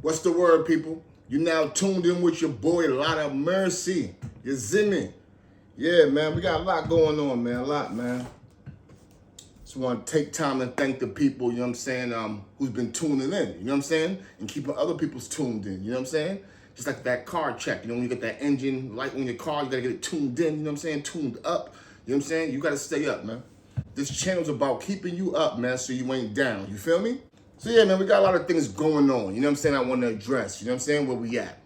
What's the word, people? You now tuned in with your boy, Lot of Mercy. You see me? Yeah, man, we got a lot going on, man. A lot, man. Just want to take time to thank the people, you know what I'm saying, who's been tuning in, you know what I'm saying? And keeping other people's tuned in, you know what I'm saying? Just like that car check, you know, when you get that engine light on your car, you got to get it tuned in, you know what I'm saying? Tuned up, you know what I'm saying? You got to stay up, man. This channel's about keeping you up, man, so you ain't down, you feel me? So yeah, man, we got a lot of things going on, you know what I'm saying, I want to address, you know what I'm saying, where we at.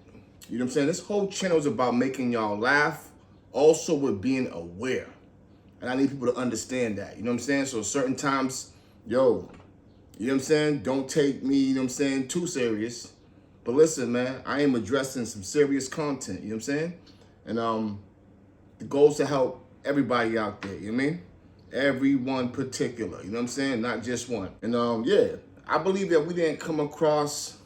You know what I'm saying? This whole channel is about making y'all laugh, also with being aware. And I need people to understand that, you know what I'm saying? So certain times, yo, you know what I'm saying, don't take me, you know what I'm saying, too serious. But listen, man, I am addressing some serious content, you know what I'm saying? And the goal is to help everybody out there, you know what I mean? Everyone particular, you know what I'm saying? Not just one. And yeah, I believe that we didn't come across,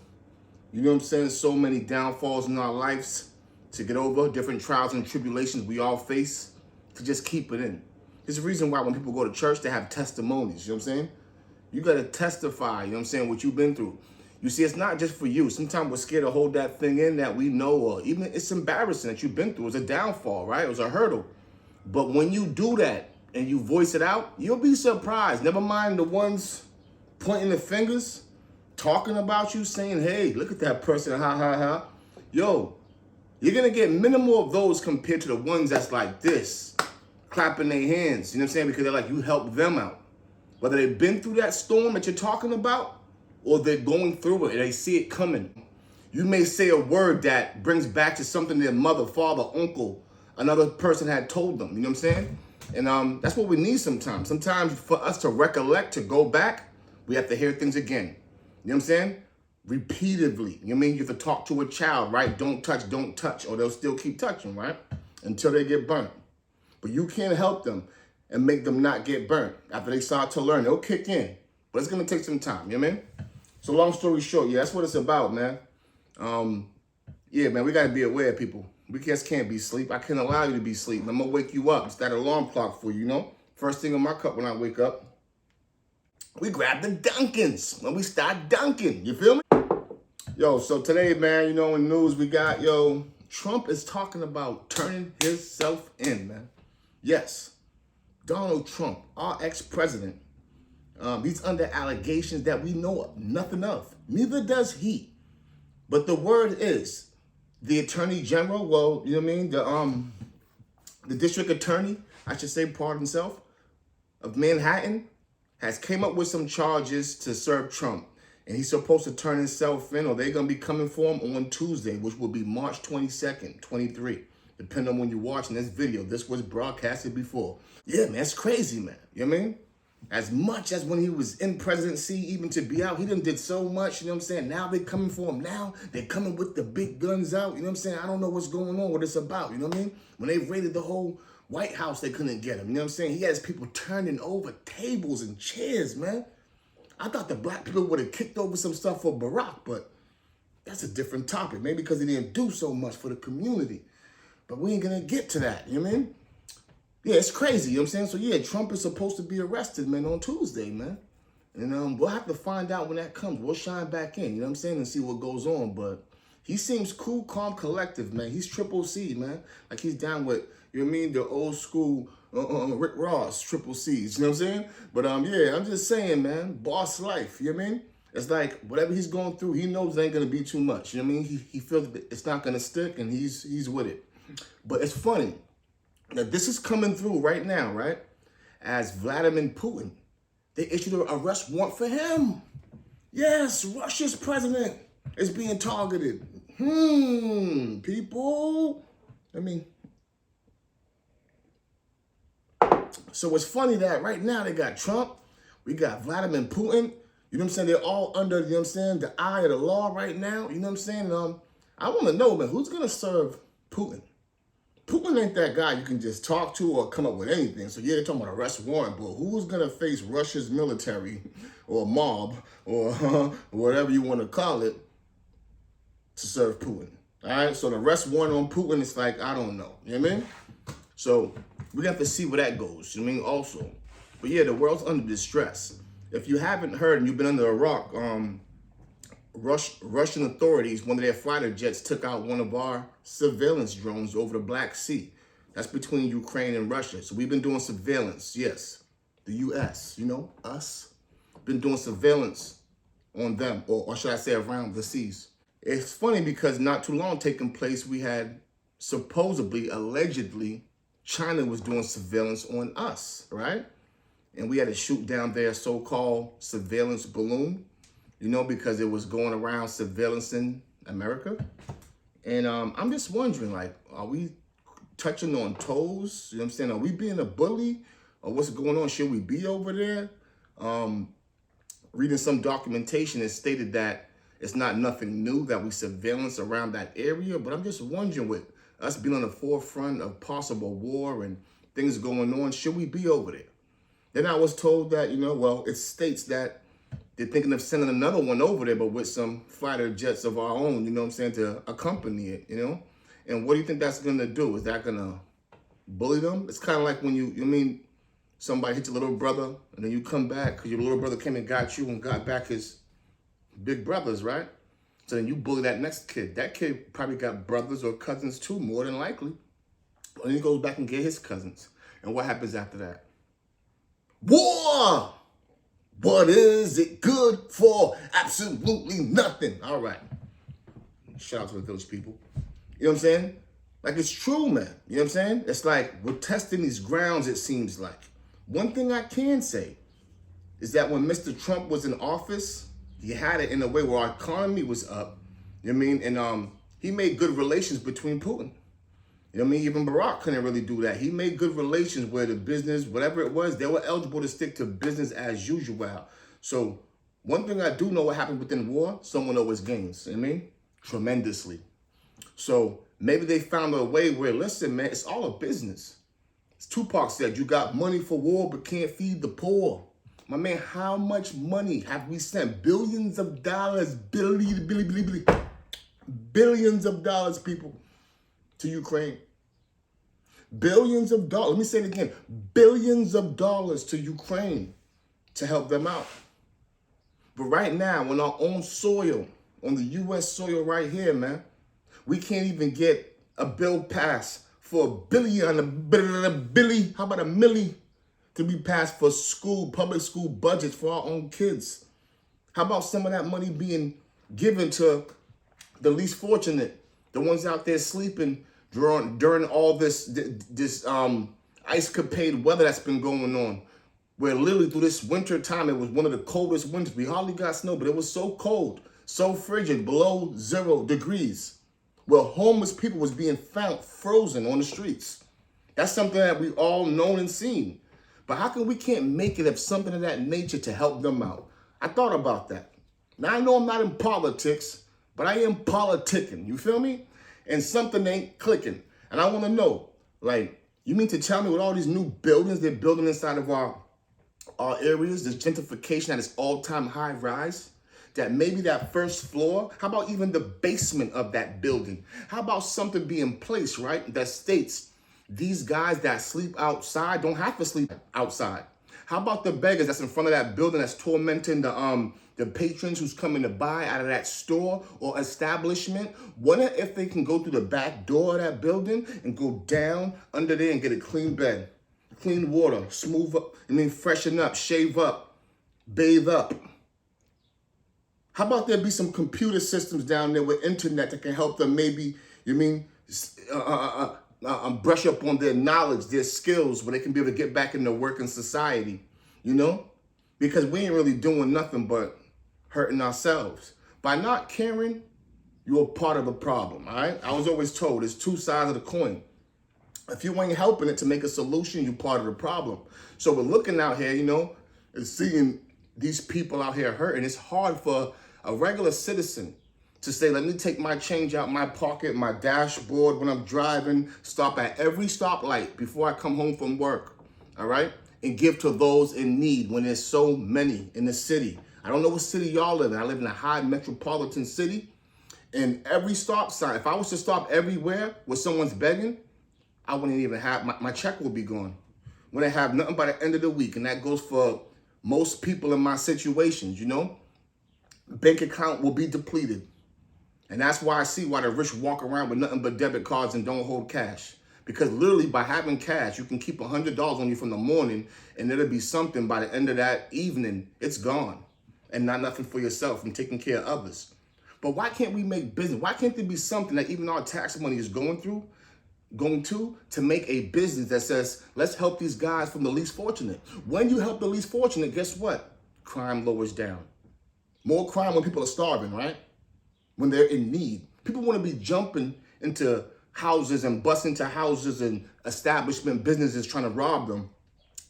you know what I'm saying, so many downfalls in our lives to get over, different trials and tribulations we all face, to just keep it in. There's a reason why when people go to church, they have testimonies, you know what I'm saying? You got to testify, you know what I'm saying, what you've been through. You see, it's not just for you. Sometimes we're scared to hold that thing in that we know, or even it's embarrassing that you've been through. It's a downfall, right? It was a hurdle. But when you do that and you voice it out, you'll be surprised. Never mind the ones pointing the fingers, talking about you, saying, hey, look at that person, ha, ha, ha. Yo, you're going to get minimal of those compared to the ones that's like this, clapping their hands, you know what I'm saying? Because they're like, you helped them out. Whether they've been through that storm that you're talking about, or they're going through it and they see it coming. You may say a word that brings back to something their mother, father, uncle, another person had told them, you know what I'm saying? And that's what we need sometimes. Sometimes for us to recollect, to go back, we have to hear things again. You know what I'm saying? Repeatedly. You know what I mean? You have to talk to a child, right? Don't touch, or they'll still keep touching, right? Until they get burnt. But you can't help them and make them not get burnt. After they start to learn, they'll kick in. But it's going to take some time, you know what I mean? So long story short, yeah, that's what it's about, man. Yeah, man, we got to be aware, people. We just can't be asleep. I can't allow you to be asleep. I'm going to wake you up. It's that alarm clock for you, you know? First thing in my cup when I wake up, we grab the Dunkins when we start dunking. You feel me? Yo, so today, man, you know, in news we got, yo, Trump is talking about turning himself in, man. Yes, Donald Trump, our ex-president, he's under allegations that we know nothing of. Neither does he. But the word is, the attorney general, well, you know what I mean? The district attorney, I should say, pardon himself, of Manhattan, has came up with some charges to serve Trump. And he's supposed to turn himself in, or they're going to be coming for him on Tuesday, which will be March 22nd, 23. Depending on when you're watching this video. This was broadcasted before. Yeah, man, it's crazy, man. You know what I mean? As much as when he was in presidency, even to be out, he done did so much, you know what I'm saying? Now they're coming for him. Now they're coming with the big guns out, you know what I'm saying? I don't know what's going on, what it's about, you know what I mean? When they raided the whole White House, they couldn't get him, you know what I'm saying? He has people turning over tables and chairs, man. I thought the black people would have kicked over some stuff for Barack, but that's a different topic. Maybe because he didn't do so much for the community. But we ain't going to get to that, you know what I mean? Yeah, it's crazy, you know what I'm saying? So, yeah, Trump is supposed to be arrested, man, on Tuesday, man. And we'll have to find out when that comes. We'll shine back in, you know what I'm saying, and see what goes on. But he seems cool, calm, collective, man. He's triple C, man. Like he's down with, you know what I mean, the old school Rick Ross, triple C's, you know what I'm saying? But, yeah, I'm just saying, man, boss life, you know what I mean? It's like whatever he's going through, he knows it ain't going to be too much, you know what I mean? He feels that it's not going to stick, and he's with it. But it's funny. Now, this is coming through right now, right? As Vladimir Putin, they issued an arrest warrant for him. Yes, Russia's president is being targeted. People. I mean, so it's funny that right now they got Trump, we got Vladimir Putin. You know what I'm saying? They're all under, you know what I'm saying, the eye of the law right now. You know what I'm saying? I want to know, man, who's going to serve Putin? Putin ain't that guy you can just talk to or come up with anything. So yeah, they're talking about arrest warrant, but who's gonna face Russia's military or mob or whatever you want to call it to serve Putin? All right, so the arrest warrant on Putin is like, I don't know, you know what I mean? So we have to see where that goes, you know what I mean, also. But yeah, the world's under distress. If you haven't heard and you've been under a rock, Russian authorities, one of their fighter jets took out one of our surveillance drones over the Black Sea. That's between Ukraine and Russia. So we've been doing surveillance, yes. The U.S., us, been doing surveillance on them, or should I say around the seas. It's funny because not too long taking place, we had supposedly, allegedly, China was doing surveillance on us, right? And we had to shoot down their so-called surveillance balloon, because it was going around surveillancing America. And I'm just wondering, like, are we touching on toes? You know what I'm saying? Are we being a bully? Or what's going on? Should we be over there? Reading some documentation, it stated that it's not nothing new that we surveillance around that area. But I'm just wondering, with us being on the forefront of possible war and things going on, should we be over there? Then I was told that, it states that they're thinking of sending another one over there, but with some fighter jets of our own, to accompany it, And what do you think that's going to do? Is that going to bully them? It's kind of like when somebody hits your little brother, and then you come back because your little brother came and got you and got back his big brothers, right? So then you bully that next kid. That kid probably got brothers or cousins too, more than likely. And he goes back and get his cousins. And what happens after that? War! What is it good for? Absolutely nothing. All right. Shout out to the village people. You know what I'm saying? Like, it's true, man. You know what I'm saying? It's like we're testing these grounds, it seems like. One thing I can say is that when Mr. Trump was in office, he had it in a way where our economy was up. You know what I mean? And he made good relations between Putin. You know what I mean? Even Barack couldn't really do that. He made good relations where the business, whatever it was, they were eligible to stick to business as usual. So one thing I do know what happens within war, someone always gains. You know what I mean? Tremendously. So maybe they found a way where, listen, man, it's all a business. As Tupac said, you got money for war but can't feed the poor. My man, how much money have we sent? Billions of dollars, billions of dollars, people, to Ukraine. Billions of dollars. Let me say it again. Billions of dollars to Ukraine to help them out. But right now, on our own soil, on the U.S. soil right here, man, we can't even get a bill passed for $1 billion, how about $1 million to be passed for public school budgets for our own kids? How about some of that money being given to the least fortunate, the ones out there sleeping during all this ice capade weather that's been going on, where literally through this winter time, it was one of the coldest winters. We hardly got snow, but it was so cold, so frigid, below 0 degrees, where homeless people was being found frozen on the streets. That's something that we all known and seen. But how come we can't make it of something of that nature to help them out? I thought about that. Now, I know I'm not in politics, but I am politicking. You feel me? And something ain't clicking. And I want to know, like, you mean to tell me with all these new buildings they're building inside of our areas, this gentrification at its all-time high rise, that maybe that first floor, how about even the basement of that building? How about something be in place, right, that states these guys that sleep outside don't have to sleep outside? How about the beggars that's in front of that building that's tormenting the patrons who's coming to buy out of that store or establishment? Wonder if they can go through the back door of that building and go down under there and get a clean bed, clean water, smooth up, freshen up, shave up, bathe up. How about there be some computer systems down there with internet that can help them maybe, brush up on their knowledge, their skills, where they can be able to get back into working society, Because we ain't really doing nothing but hurting ourselves. By not caring, you're part of the problem, all right? I was always told there's two sides of the coin. If you ain't helping it to make a solution, you're part of the problem. So we're looking out here, and seeing these people out here hurting. It's hard for a regular citizen to say, let me take my change out my pocket, my dashboard when I'm driving, stop at every stoplight before I come home from work, all right? And give to those in need when there's so many in the city. I don't know what city y'all live in. I live in a high metropolitan city. And every stop sign, if I was to stop everywhere where someone's begging, I wouldn't even have, my check would be gone. Wouldn't have nothing by the end of the week. And that goes for most people in my situations, Bank account will be depleted. And that's why I see why the rich walk around with nothing but debit cards and don't hold cash. Because literally by having cash, you can keep $100 on you from the morning and it'll be something by the end of that evening, it's gone. And not nothing for yourself and taking care of others. But why can't we make business? Why can't there be something that even our tax money is going to make a business that says, let's help these guys from the least fortunate. When you help the least fortunate, guess what? Crime lowers down. More crime when people are starving, right? When they're in need. People want to be jumping into houses and busting into houses and establishment businesses trying to rob them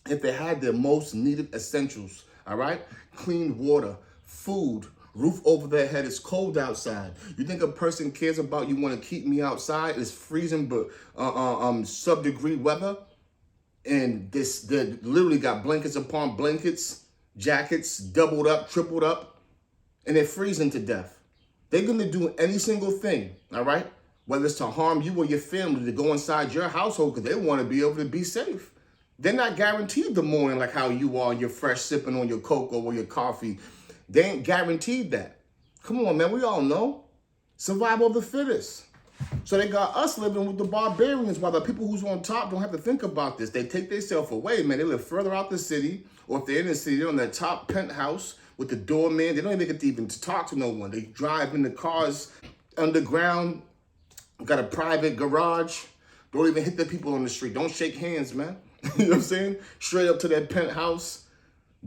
if they had their most needed essentials, all right? Clean water, food, roof over their head. It's cold outside. You think a person cares about you want to keep me outside? It's freezing, but sub-degree weather. And they literally got blankets upon blankets, jackets doubled up, tripled up, and they're freezing to death. They're going to do any single thing, all right? Whether it's to harm you or your family, to go inside your household because they want to be able to be safe. They're not guaranteed the morning like how you are, you're fresh sipping on your cocoa or your coffee. They ain't guaranteed that. Come on, man, we all know. Survival of the fittest. So they got us living with the barbarians while the people who's on top don't have to think about this. They take themselves away, man. They live further out the city, or if they're in the city, they're on their top penthouse with the doorman. They don't even get to even talk to no one. They drive in the cars underground, got a private garage. Don't even hit the people on the street. Don't shake hands, man. You know what I'm saying? Straight up to that penthouse.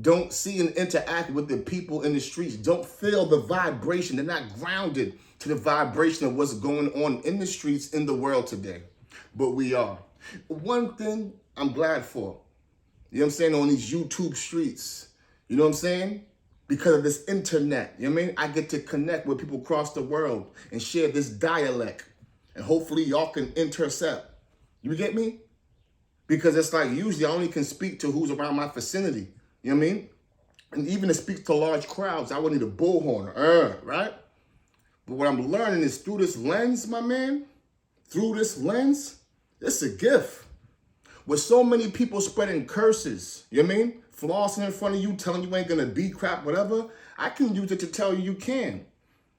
Don't see and interact with the people in the streets. Don't feel the vibration. They're not grounded to the vibration of what's going on in the streets in the world today. But we are. One thing I'm glad for, you know what I'm saying, on these YouTube streets, you know what I'm saying? Because of this internet, you know what I mean? I get to connect with people across the world and share this dialect. And hopefully y'all can intercept. You get me? Because it's like usually I only can speak to who's around my vicinity. You know what I mean? And even to speak to large crowds, I would need a bullhorn, right? But what I'm learning is through this lens, my man, through this lens, it's a gift. With so many people spreading curses, you know what I mean? Flossing in front of you, telling you ain't gonna be crap, whatever, I can use it to tell you you can.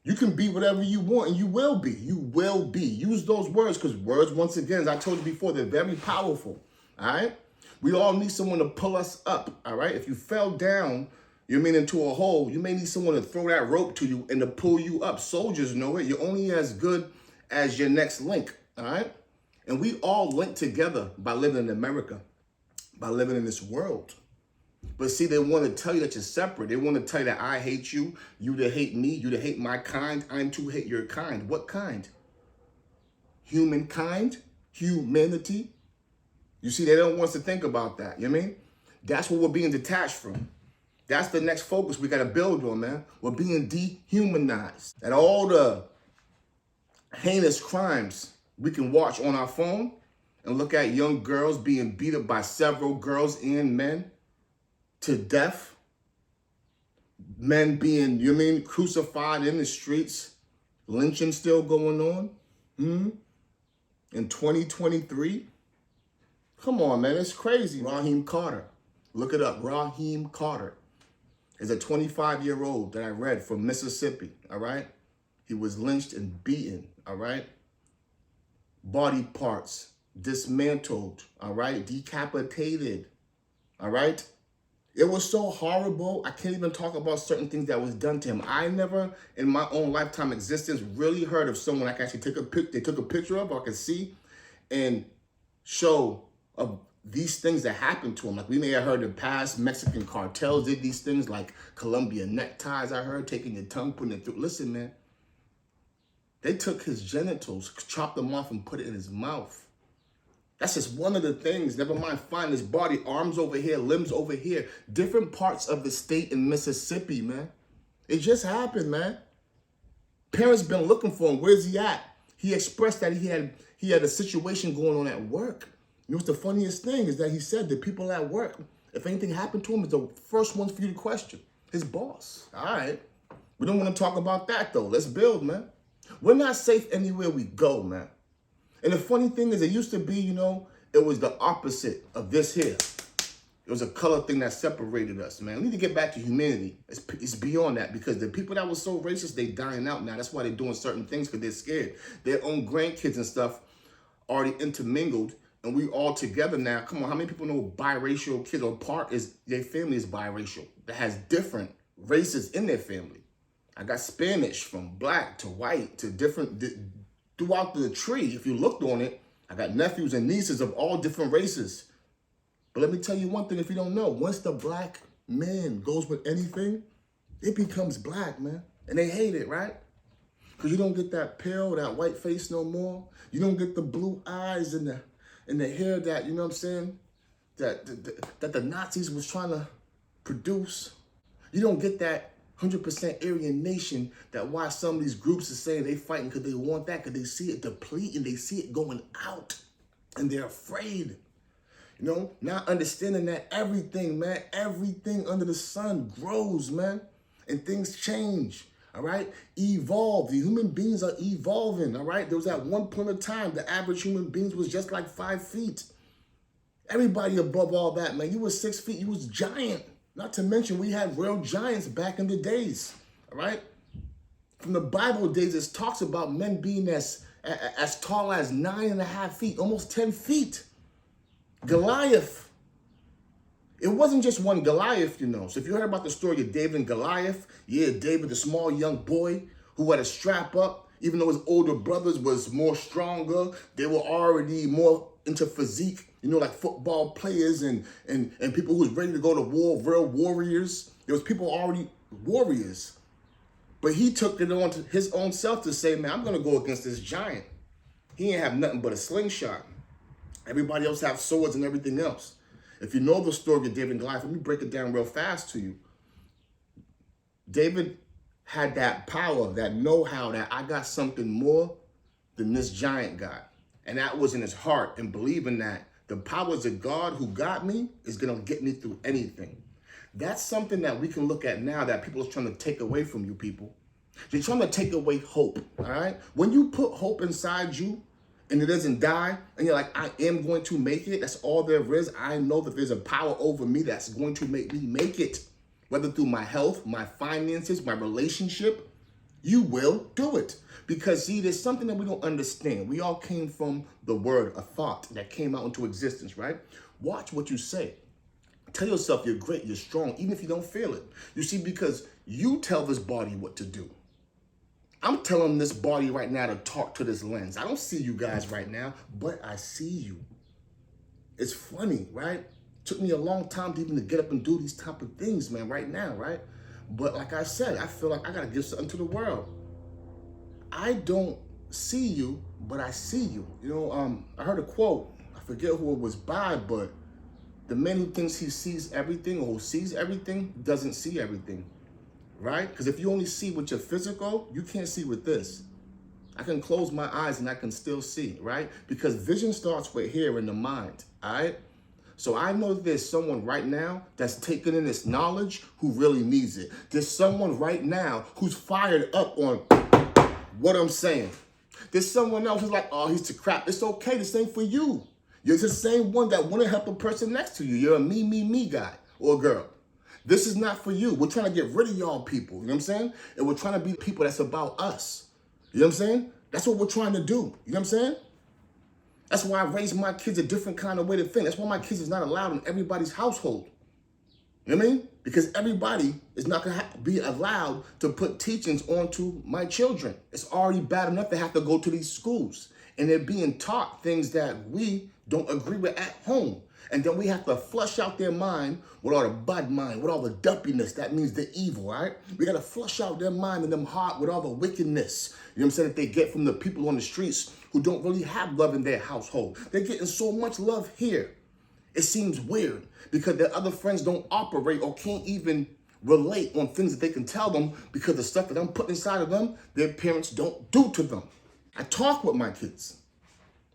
You can be whatever you want, and you will be. You will be. Use those words, because words, once again, as I told you before, they're very powerful, all right? We all need someone to pull us up, all right? If you fell down, you mean into a hole, you may need someone to throw that rope to you and to pull you up. Soldiers know it. You're only as good as your next link, all right? And we all link together by living in America, by living in this world. But see, they want to tell you that you're separate. They want to tell you that I hate you, you to hate me, you to hate my kind, I'm to hate your kind. What kind? Humankind? Humanity? You see, they don't want us to think about that, you know what I mean? That's what we're being detached from. That's the next focus we got to build on, man. We're being dehumanized. And all the heinous crimes we can watch on our phone and look at young girls being beat up by several girls and men to death. Men being, you know what I mean, crucified in the streets. Lynching still going on. In 2023. Come on, man, it's crazy. Raheem Carter. Look it up. Raheem Carter is a 25-year-old that I read from Mississippi, all right? He was lynched and beaten, all right? Body parts dismantled, all right? Decapitated, all right? It was so horrible, I can't even talk about certain things that was done to him. I never, in my own lifetime existence, really heard of someone I can actually they took a picture of, or I could see, and show of these things that happened to him. Like we may have heard in the past, Mexican cartels did these things, like Colombian neckties, I heard, taking your tongue, putting it through. Listen, man, they took his genitals, chopped them off and put it in his mouth. That's just one of the things. Never mind, find his body, arms over here, limbs over here, different parts of the state in Mississippi, man. It just happened, man. Parents been looking for him. Where's he at? He expressed that he had a situation going on at work. You know what's the funniest thing is that he said the people at work, if anything happened to him, is the first ones for you to question. His boss. All right. We don't want to talk about that, though. Let's build, man. We're not safe anywhere we go, man. And the funny thing is, it used to be, you know, it was the opposite of this here. It was a color thing that separated us, man. We need to get back to humanity. It's beyond that, because the people that were so racist, they dying out now. That's why they're doing certain things, because they're scared. Their own grandkids and stuff already intermingled, and we all together now. Come on, how many people know biracial kids, or part is their family is biracial, that has different races in their family? I got Spanish, from black to white to different, throughout the tree. If you looked on it, I got nephews and nieces of all different races. But let me tell you one thing, if you don't know, once the black man goes with anything, it becomes black, man. And they hate it, right? Because you don't get that pale, that white face no more. You don't get the blue eyes and the hair that, you know what I'm saying, that the Nazis was trying to produce. You don't get that 100% Aryan nation, that why some of these groups are saying they fighting, because they want that, because they see it depleting, they see it going out, and they're afraid. You know, not understanding that everything, man, everything under the sun grows, man, and things change, all right? Evolve. The human beings are evolving, all right? There was at one point in time, the average human beings was just like 5 feet. Everybody above all that, man, you was 6 feet, you was giant. Not to mention, we had real giants back in the days, all right? From the Bible days, it talks about men being as tall as 9.5 feet, almost 10 feet. Goliath. It wasn't just one Goliath, you know. So if you heard about the story of David and Goliath, yeah, David, the small young boy who had a strap up, even though his older brothers was more stronger, they were already more into physique, you know, like football players and people who was ready to go to war, real warriors. There was people already warriors. But he took it on to his own self to say, man, I'm going to go against this giant. He ain't have nothing but a slingshot. Everybody else have swords and everything else. If you know the story of David and Goliath, let me break it down real fast to you. David had that power, that know-how, that I got something more than this giant got. And that was in his heart, and believing that the powers of God who got me is going to get me through anything. That's something that we can look at now that people are trying to take away from you people. They're trying to take away hope, all right? When you put hope inside you, and it doesn't die, and you're like, I am going to make it. That's all there is. I know that there's a power over me that's going to make me make it. Whether through my health, my finances, my relationship, you will do it. Because see, there's something that we don't understand. We all came from the word, a thought that came out into existence, right? Watch what you say. Tell yourself you're great, you're strong, even if you don't feel it. You see, because you tell this body what to do. I'm telling this body right now to talk to this lens. I don't see you guys right now, but I see you. It's funny, right? Took me a long time to even to get up and do these type of things, man, right now, right? But like I said, I feel like I got to give something to the world. I don't see you, but I see you. You know, I heard a quote. I forget who it was by, but the man who thinks he sees everything, or who sees everything, doesn't see everything. Right? Because if you only see with your physical, you can't see with this. I can close my eyes and I can still see, right? Because vision starts with here in the mind, all right? So I know there's someone right now that's taking in this knowledge who really needs it. There's someone right now who's fired up on what I'm saying. There's someone else who's like, oh, he's too crap. It's okay. This ain't for you. You're the same one that want to help the person next to you. You're a me guy or girl. This is not for you. We're trying to get rid of y'all people. You know what I'm saying? And we're trying to be people that's about us. You know what I'm saying? That's what we're trying to do. You know what I'm saying? That's why I raised my kids a different kind of way to think. That's why my kids is not allowed in everybody's household. You know what I mean? Because everybody is not going to be allowed to put teachings onto my children. It's already bad enough they have to go to these schools. And they're being taught things that we don't agree with at home. And then we have to flush out their mind with all the bad mind, with all the dumpiness. That means the evil, right? We got to flush out their mind and them heart with all the wickedness, you know what I'm saying, that they get from the people on the streets who don't really have love in their household. They're getting so much love here. It seems weird because their other friends don't operate or can't even relate on things that they can tell them because the stuff that I'm putting inside of them, their parents don't do to them. I talk with my kids.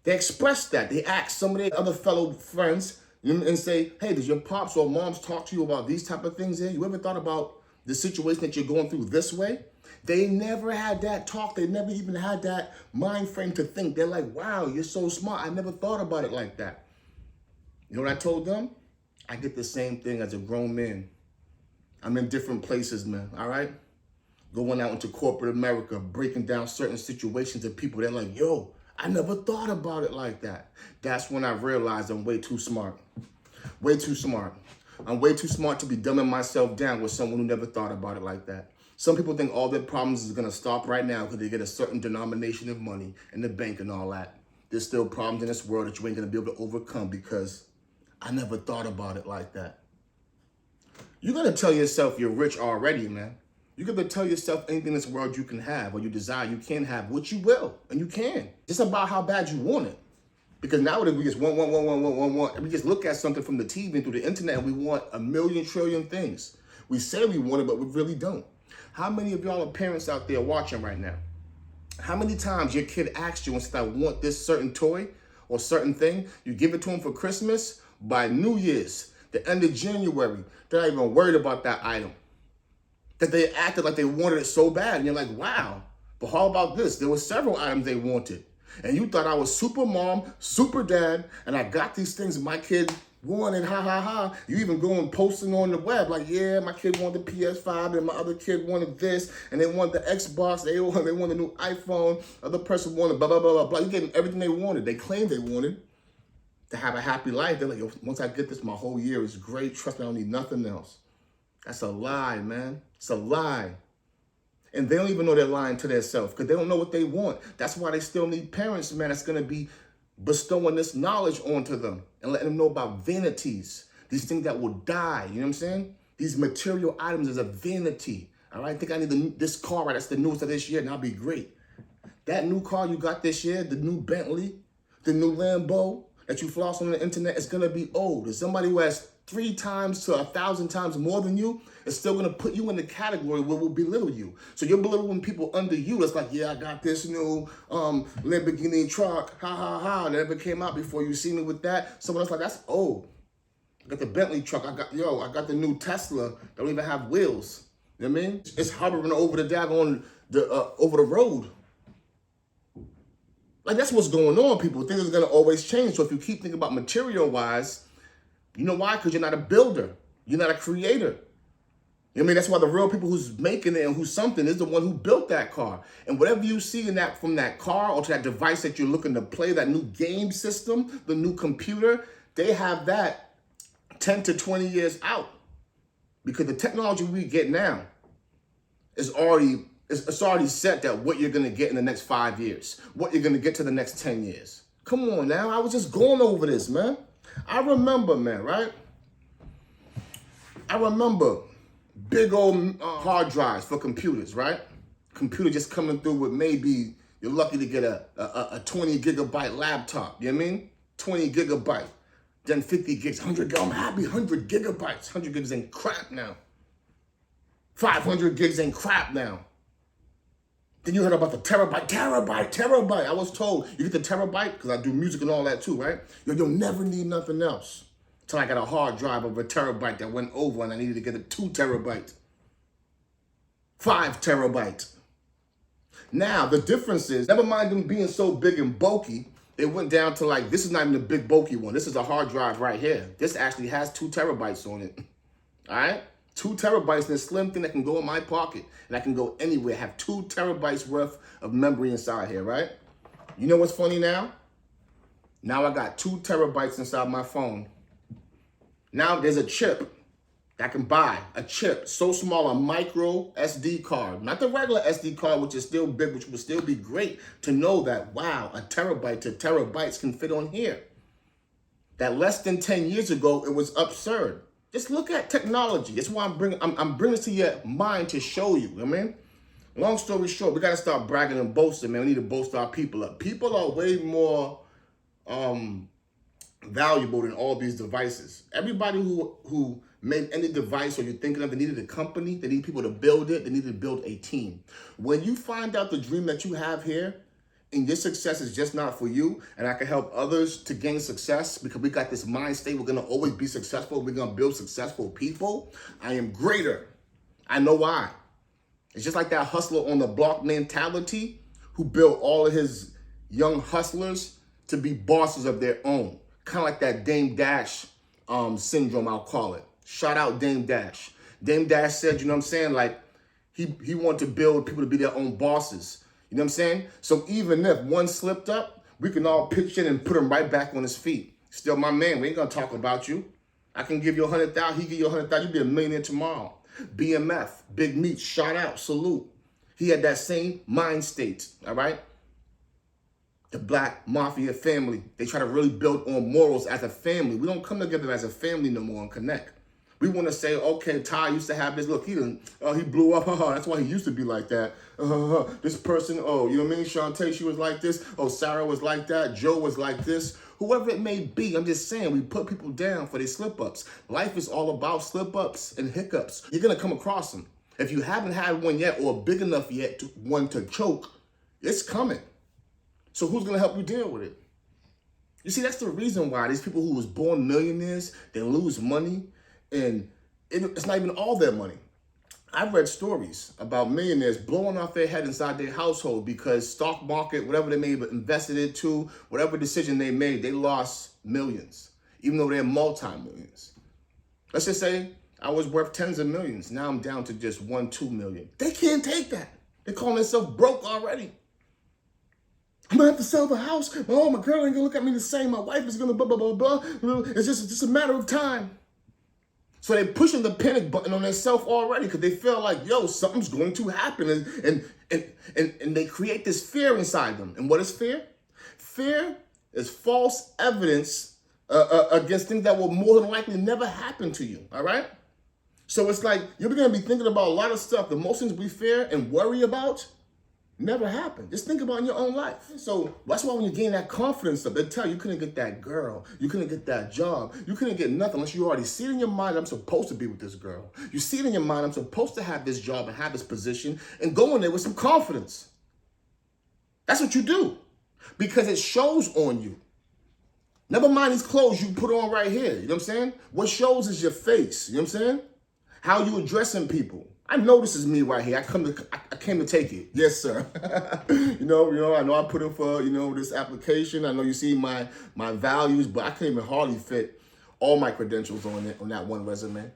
They express that. They ask some of their other fellow friends, you know, and say, hey, does your pops or moms talk to you about these type of things here? You ever thought about the situation that you're going through this way? They never had that talk. They never even had that mind frame to think. They're like, wow, you're so smart. I never thought about it like that. You know what I told them? I get the same thing as a grown man. I'm in different places, man, all right? Going out into corporate America, breaking down certain situations and people, they're like, yo, I never thought about it like that. That's when I realized I'm way too smart. Way too smart. I'm way too smart to be dumbing myself down with someone who never thought about it like that. Some people think all their problems is gonna stop right now because they get a certain denomination of money in the bank and all that. There's still problems in this world that you ain't gonna be able to overcome because I never thought about it like that. You gotta tell yourself you're rich already, man. You gotta tell yourself anything in this world you can have or you desire, you can have, which you will, and you can. It's about how bad you want it. Because nowadays we just want. And we just look at something from the TV and through the internet and we want a million trillion things. We say we want it, but we really don't. How many of y'all are parents out there watching right now? How many times your kid asks you and says, I want this certain toy or certain thing, you give it to them for Christmas, by New Year's, the end of January, they're not even worried about that item. That they acted like they wanted it so bad. And you're like, wow, but how about this? There were several items they wanted. And you thought I was super mom, super dad, and I got these things and my kid wanted, ha ha ha. You even go and posting on the web like, yeah, my kid wanted the PS5 and my other kid wanted this, and they wanted the Xbox, they wanted a new iPhone, other person wanted blah, blah, blah, blah, blah. You gave them everything they wanted. They claimed they wanted to have a happy life. They're like, yo, once I get this, my whole year is great. Trust me, I don't need nothing else. That's a lie, man. It's a lie. And they don't even know they're lying to themselves because they don't know what they want. That's why they still need parents, man, that's going to be bestowing this knowledge onto them and letting them know about vanities, these things that will die. You know what I'm saying? These material items is a vanity. All right, I think I need this car, right? That's the newest of this year, and I'll be great. That new car you got this year, the new Bentley, the new Lambo that you floss on the internet is going to be old. There's somebody who has 3 times to 1,000 times more than you is still going to put you in the category where we'll belittle you. So you're belittling people under you. It's like, yeah, I got this new Lamborghini truck. Ha, ha, ha. That never came out before. You see me with that? Someone else like, that's old. I got the Bentley truck. I got the new Tesla. That don't even have wheels. You know what I mean? It's hovering over the daggone, over the road. Like, that's what's going on, people. Things are going to always change. So if you keep thinking about material-wise, you know why? Because you're not a builder. You're not a creator. You know what I mean? That's why the real people who's making it and who's something is the one who built that car. And whatever you see in that, from that car or to that device that you're looking to play, that new game system, the new computer, they have that 10 to 20 years out. Because the technology we get now is already it's already set that what you're going to get in the next 5 years, what you're going to get to the next 10 years. Come on now. I was just going over this, man. I remember, man, right? I remember big old hard drives for computers, right? Computer just coming through with maybe, you're lucky to get a 20 gigabyte laptop, you know what I mean? 20 gigabyte, then 50 gigs, 100 gigs. I'm happy, 100 gigabytes. 100 gigs ain't crap now. 500 gigs ain't crap now. Then you heard about the terabyte. I was told, you get the terabyte, because I do music and all that too, right? You'll never need nothing else. Till I got a hard drive of a terabyte that went over and I needed to get a 2 terabyte. 5 terabyte. Now, the difference is, never mind them being so big and bulky, they went down to like, this is not even a big bulky one. This is a hard drive right here. This actually has 2 terabytes on it. All right? 2 terabytes in a slim thing that can go in my pocket and I can go anywhere. I have 2 terabytes worth of memory inside here, right? You know what's funny now? Now I got 2 terabytes inside my phone. Now there's a chip that I can buy. A chip so small, a micro SD card. Not the regular SD card, which is still big, which would still be great to know that, wow, a terabyte to terabytes can fit on here. That less than 10 years ago, it was absurd. Just look at technology. That's why I'm bringing this to your mind to show you. I mean, long story short, we got to start bragging and boasting, man. We need to boast our people up. People are way more valuable than all these devices. Everybody who made any device or you're thinking of, they needed a company. They need people to build it. They need to build a team. When you find out the dream that you have here, and your success is just not for you, and I can help others to gain success because we got this mind state, we're gonna always be successful, we're gonna build successful people. I am greater. I know why. It's just like that hustler on the block mentality who built all of his young hustlers to be bosses of their own. Kind of like that Dame Dash syndrome, I'll call it. Shout out Dame Dash. Dame Dash said, you know what I'm saying? Like, he wanted to build people to be their own bosses. You know what I'm saying? So even if one slipped up, we can all pitch in and put him right back on his feet. Still my man, we ain't gonna talk about you. I can give you 100,000, he give you 100,000, you be a millionaire tomorrow. BMF, Big Meat, shout out, salute. He had that same mind state, all right? The Black Mafia family, they try to really build on morals as a family. We don't come together as a family no more and connect. We want to say, okay, Ty used to have this. Look, he blew up. That's why he used to be like that. This person, you know what I mean? Shantae, she was like this. Oh, Sarah was like that. Joe was like this. Whoever it may be, I'm just saying, we put people down for their slip-ups. Life is all about slip-ups and hiccups. You're going to come across them. If you haven't had one yet or big enough yet, one to choke, it's coming. So who's going to help you deal with it? You see, that's the reason why these people who was born millionaires, they lose money. And it's not even all their money. I've read stories about millionaires blowing off their head inside their household because stock market, whatever they may have invested into, whatever decision they made, they lost millions, even though they're multi-millions. Let's just say I was worth tens of millions. Now I'm down to just 1, 2 million. They can't take that. They're calling themselves broke already. I'm gonna have to sell the house. Oh, my girl ain't gonna look at me the same. My wife is gonna blah, blah, blah, blah. It's just a matter of time. So they're pushing the panic button on themselves already because they feel like, yo, something's going to happen. And they create this fear inside them. And what is fear? Fear is false evidence against things that will more than likely never happen to you, all right? So it's like you're going to be thinking about a lot of stuff. The most things we fear and worry about never happen. Just think about in your own life. So that's why when you gain that confidence up, they tell you couldn't get that girl, you couldn't get that job, you couldn't get nothing unless you already see it in your mind, I'm supposed to be with this girl. You see it in your mind, I'm supposed to have this job and have this position, and go in there with some confidence. That's what you do because it shows on you. Never mind these clothes you put on right here. You know what I'm saying? What shows is your face. You know what I'm saying? How you addressing people. I know this is me right here. I came to take it. Yes, sir. you know, I know I put in for, this application. I know you see my values, but I can't even hardly fit all my credentials on that one resume.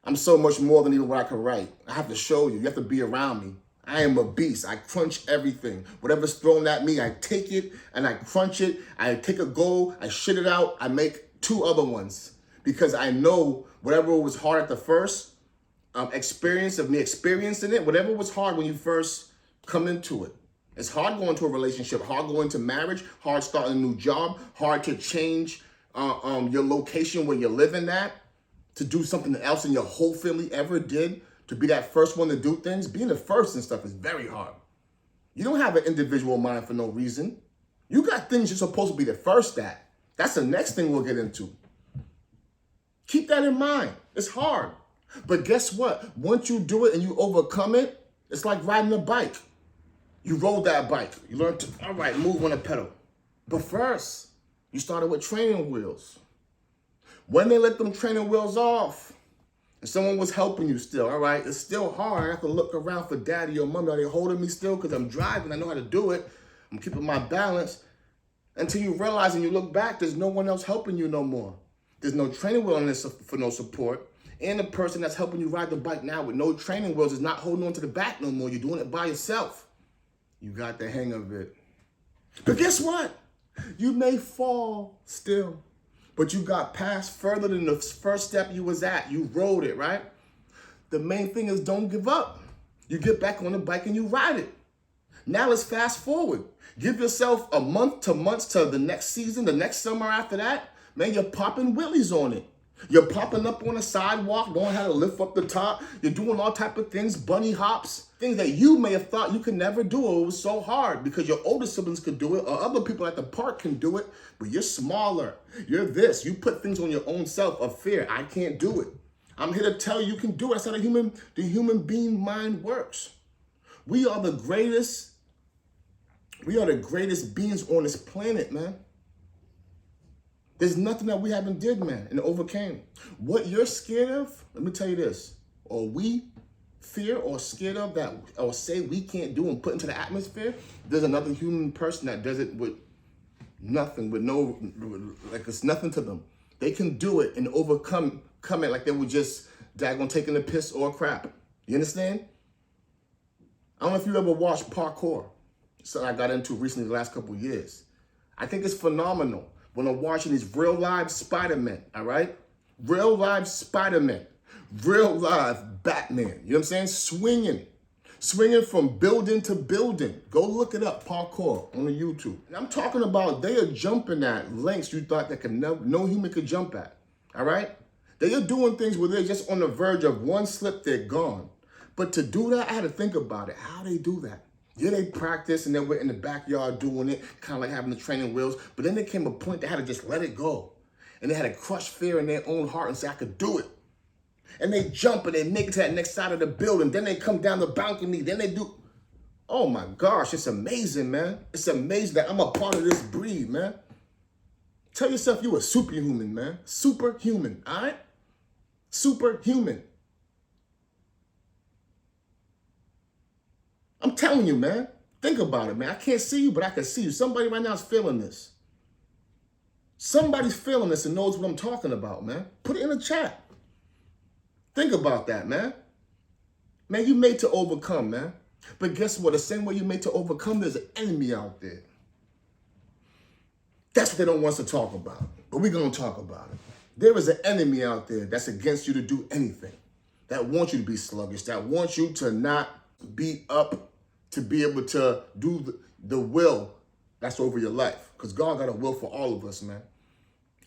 I'm so much more than even what I can write. I have to show you. You have to be around me. I am a beast. I crunch everything. Whatever's thrown at me, I take it and I crunch it. I take a goal, I shit it out. I make 2 other ones because I know whatever was hard at the first, experience of me experiencing it, whatever was hard when you first come into it. It's hard going to a relationship, hard going to marriage, hard starting a new job, hard to change your location where you're living at, to do something else than your whole family ever did, to be that first one to do things. Being the first and stuff is very hard. You don't have an individual mind for no reason. You got things you're supposed to be the first at. That's the next thing we'll get into. Keep that in mind. It's hard. But guess what? Once you do it and you overcome it, it's like riding a bike. You rode that bike. You learned to, all right, move on the pedal. But first, you started with training wheels. When they let them training wheels off, and someone was helping you still, all right, it's still hard. I have to look around for daddy or mommy. Are they holding me still? Because I'm driving. I know how to do it. I'm keeping my balance. Until you realize and you look back, there's no one else helping you no more. There's no training wheel on this for no support. And the person that's helping you ride the bike now with no training wheels is not holding on to the back no more. You're doing it by yourself. You got the hang of it. But guess what? You may fall still, but you got past further than the first step you was at. You rode it, right? The main thing is don't give up. You get back on the bike and you ride it. Now let's fast forward. Give yourself a month to months to the next season, the next summer after that. Man, you're popping wheelies on it. You're popping up on the sidewalk, knowing how to lift up the top. You're doing all type of things, bunny hops, things that you may have thought you could never do. It was so hard because your older siblings could do it or other people at the park can do it, but you're smaller. You're this. You put things on your own self of fear. I can't do it. I'm here to tell you can do it. That's how the human being mind works. We are the greatest beings on this planet, man. There's nothing that we haven't did, man, and overcame. What you're scared of, let me tell you this, or we fear or scared of that, or say we can't do and put into the atmosphere, there's another human person that does it with nothing, with no, like it's nothing to them. They can do it and overcome it like they were just daggone taking a piss or a crap. You understand? I don't know if you ever watched parkour. Something I got into recently the last couple of years. I think it's phenomenal when I'm watching these real live Spider-Man, all right? Real live Spider-Man. Real live Batman. You know what I'm saying? Swinging from building to building. Go look it up, parkour, on the YouTube. And I'm talking about they are jumping at lengths you thought that no human could jump at, all right? They are doing things where they're just on the verge of one slip, they're gone. But to do that, I had to think about it. How they do that? Yeah, they practice and they were in the backyard doing it, kind of like having the training wheels. But then there came a point they had to just let it go. And they had to crush fear in their own heart and say, I could do it. And they jump and they make it to that next side of the building. Then they come down the balcony. Then they do. Oh my gosh, it's amazing, man. It's amazing that I'm a part of this breed, man. Tell yourself you a superhuman, man. Superhuman, all right? Superhuman. I'm telling you, man. Think about it, man. I can't see you, but I can see you. Somebody right now is feeling this. Somebody's feeling this and knows what I'm talking about, man. Put it in the chat. Think about that, man. Man, you made to overcome, man. But guess what? The same way you made to overcome, there's an enemy out there. That's what they don't want us to talk about. But we're going to talk about it. There is an enemy out there that's against you to do anything. That wants you to be sluggish. That wants you to not be up to be able to do the will that's over your life. Because God got a will for all of us, man.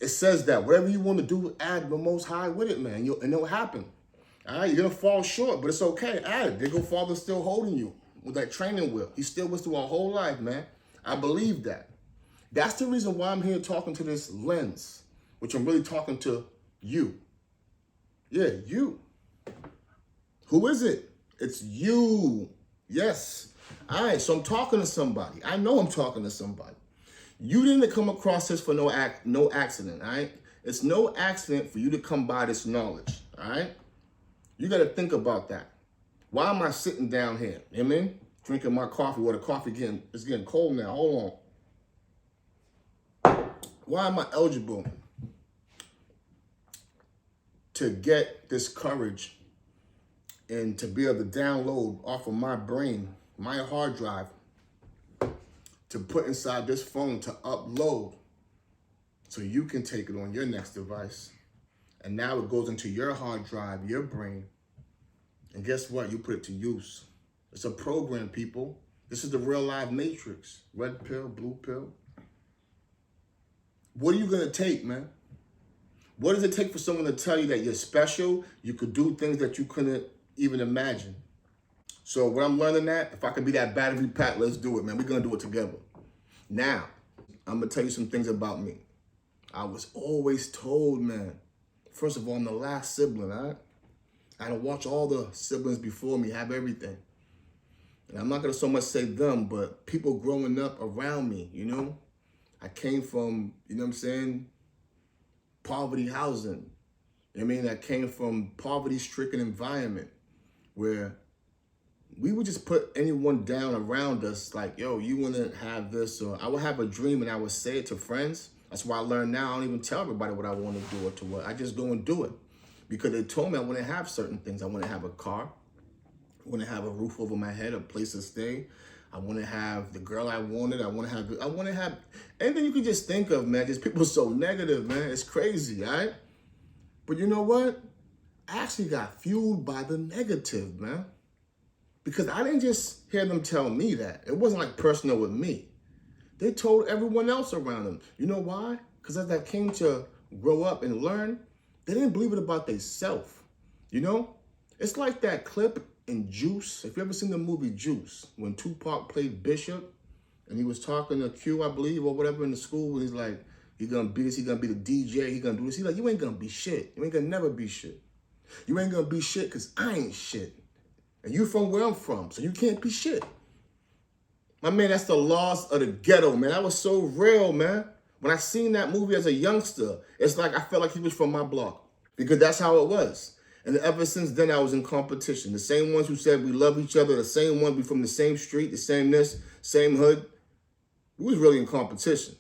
It says that whatever you want to do, add the Most High with it, man. And it'll happen. All right, you're going to fall short, but it's okay. Add it. There go Father still holding you with that training wheel. He still was through our whole life, man. I believe that. That's the reason why I'm here talking to this lens, which I'm really talking to you. Yeah, you. Who is it? It's you. Yes. All right, so I'm talking to somebody. I know I'm talking to somebody. You didn't come across this for no accident, all right? It's no accident for you to come by this knowledge, all right? You got to think about that. Why am I sitting down here? You know what I mean? Drinking my coffee. Well, the coffee is getting cold now. Hold on. Why am I eligible to get this courage and to be able to download off of my brain, my hard drive, to put inside this phone to upload so you can take it on your next device? And now it goes into your hard drive, your brain. And guess what? You put it to use. It's a program, people. This is the real live matrix. Red pill, blue pill. What are you going to take, man? What does it take for someone to tell you that you're special? You could do things that you couldn't even imagine. So what I'm learning that, if I could be that battery pack, let's do it, man. We're going to do it together. Now, I'm going to tell you some things about me. I was always told, man, first of all, I'm the last sibling, all right? I had to watch all the siblings before me have everything. And I'm not going to so much say them, but people growing up around me, you know? I came from, you know what I'm saying, poverty housing. You know what I mean? I came from poverty-stricken environment where we would just put anyone down around us like, yo, you want to have this, or I would have a dream and I would say it to friends. That's why I learned now I don't even tell everybody what I want to do or to what. I just go and do it. Because they told me I want to have certain things. I want to have a car. I want to have a roof over my head, a place to stay. I want to have the girl I wanted. I want to have anything you can just think of, man. Just people so negative, man. It's crazy, all right? But you know what? I actually got fueled by the negative, man. Because I didn't just hear them tell me that. It wasn't like personal with me. They told everyone else around them. You know why? Because as I came to grow up and learn, they didn't believe it about themselves. You know? It's like that clip in Juice. If you ever seen the movie Juice, when Tupac played Bishop and he was talking to Q, I believe, or whatever in the school, and he's like, he's gonna be this, he's gonna be the DJ, he's gonna do this. He's like, you ain't gonna be shit. You ain't gonna never be shit. You ain't gonna be shit because I ain't shit. And you from where I'm from, so you can't be shit. My man, that's the loss of the ghetto, man. That was so real, man. When I seen that movie as a youngster, it's like I felt like he was from my block. Because that's how it was. And ever since then, I was in competition. The same ones who said we love each other, the same ones we from the same street, the same this, same hood. We was really in competition.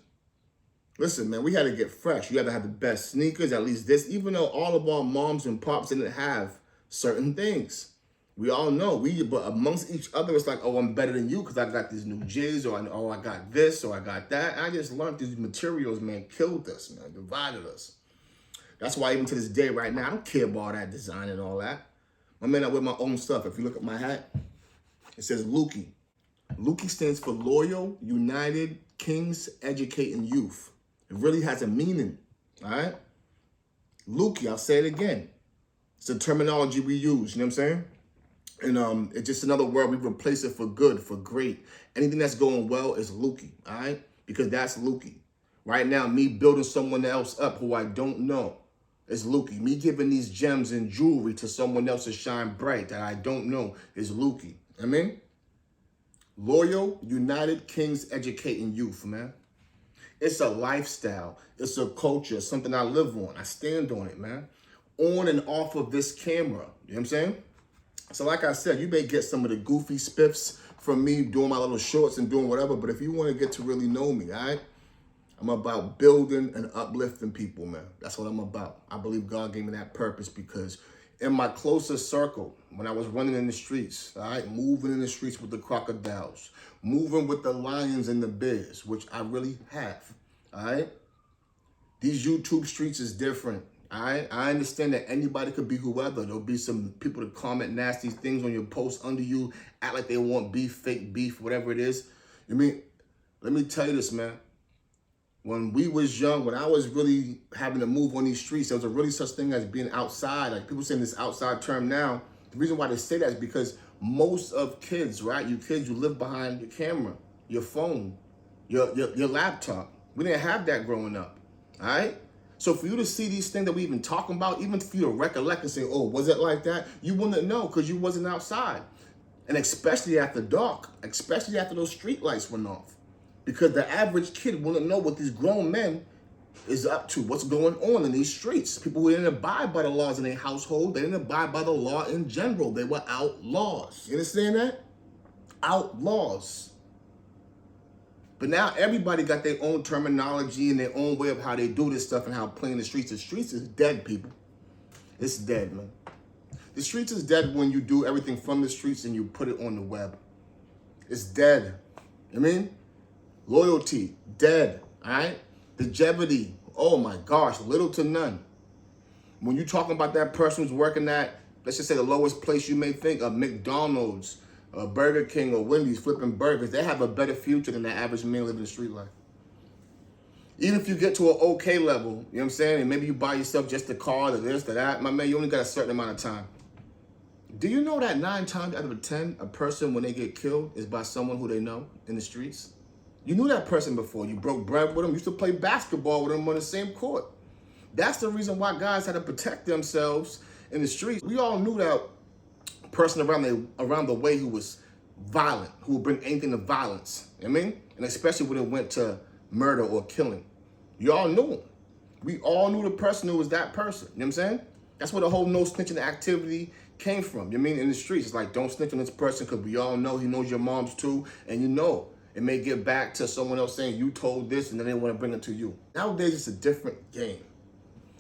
Listen, man, we had to get fresh. You had to have the best sneakers, at least this, even though all of our moms and pops didn't have certain things. We all know, but amongst each other, it's like, oh, I'm better than you because I got these new J's, or oh, I got this, or I got that. I just learned these materials, man, killed us, man, divided us. That's why even to this day right now, I don't care about all that design and all that. My man, I wear my own stuff. If you look at my hat, it says Lukey. Lukey stands for Loyal, United, Kings, Educating Youth. It really has a meaning, all right? Lukey, I'll say it again. It's a terminology we use, you know what I'm saying? And it's just another word. We replace it for good, for great. Anything that's going well is Lukey, all right? Because that's Lukey. Right now, me building someone else up who I don't know is Lukey. Me giving these gems and jewelry to someone else to shine bright that I don't know is Lukey. I mean, Loyal, United, Kings, Educating Youth, man. It's a lifestyle. It's a culture. It's something I live on. I stand on it, man. On and off of this camera. You know what I'm saying? So like I said, you may get some of the goofy spiffs from me doing my little shorts and doing whatever, but if you want to get to really know me, all right? I'm about building and uplifting people, man. That's what I'm about. I believe God gave me that purpose because in my closest circle, when I was running in the streets, all right, moving in the streets with the crocodiles, moving with the lions and the bears, which I really have, all right? These YouTube streets is different, all right? I understand that anybody could be whoever. There'll be some people that comment nasty things on your post under you, act like they want beef, fake beef, whatever it is. I mean, let me tell you this, man. When we was young, when I was really having to move on these streets, there was a really such thing as being outside. Like people saying this outside term now. The reason why they say that is because most of kids, right? You kids, you live behind your camera, your phone, your laptop. We didn't have that growing up, all right? So for you to see these things that we even talking about, even for you to recollect and say, oh, was it like that? You wouldn't know because you wasn't outside. And especially after dark, especially after those street lights went off. Because the average kid wouldn't know what these grown men is up to, what's going on in these streets. People who didn't abide by the laws in their household, they didn't abide by the law in general. They were outlaws. You understand that? Outlaws. But now everybody got their own terminology and their own way of how they do this stuff and how playing the streets. The streets is dead, people. It's dead, man. The streets is dead when you do everything from the streets and you put it on the web. It's dead. You know what I mean? Loyalty, dead, all right? Longevity, oh my gosh, little to none. When you're talking about that person who's working at, let's just say the lowest place you may think of, McDonald's, Burger King, or Wendy's flipping burgers, they have a better future than the average man living the street life. Even if you get to an okay level, you know what I'm saying, and maybe you buy yourself just a car, or this, or that, my man, you only got a certain amount of time. Do you know that 9 times out of 10, a person, when they get killed, is by someone who they know in the streets? You knew that person before. You broke bread with them. You used to play basketball with them on the same court. That's the reason why guys had to protect themselves in the streets. We all knew that person around the way who was violent, who would bring anything to violence. You know what I mean? And especially when it went to murder or killing. You all knew him. We all knew the person who was that person. You know what I'm saying? That's where the whole no snitching activity came from. You know what I mean? In the streets, it's like, don't snitch on this person because we all know he knows your moms too. And you know, it may get back to someone else saying you told this and then they want to bring it to you. Nowadays, it's a different game.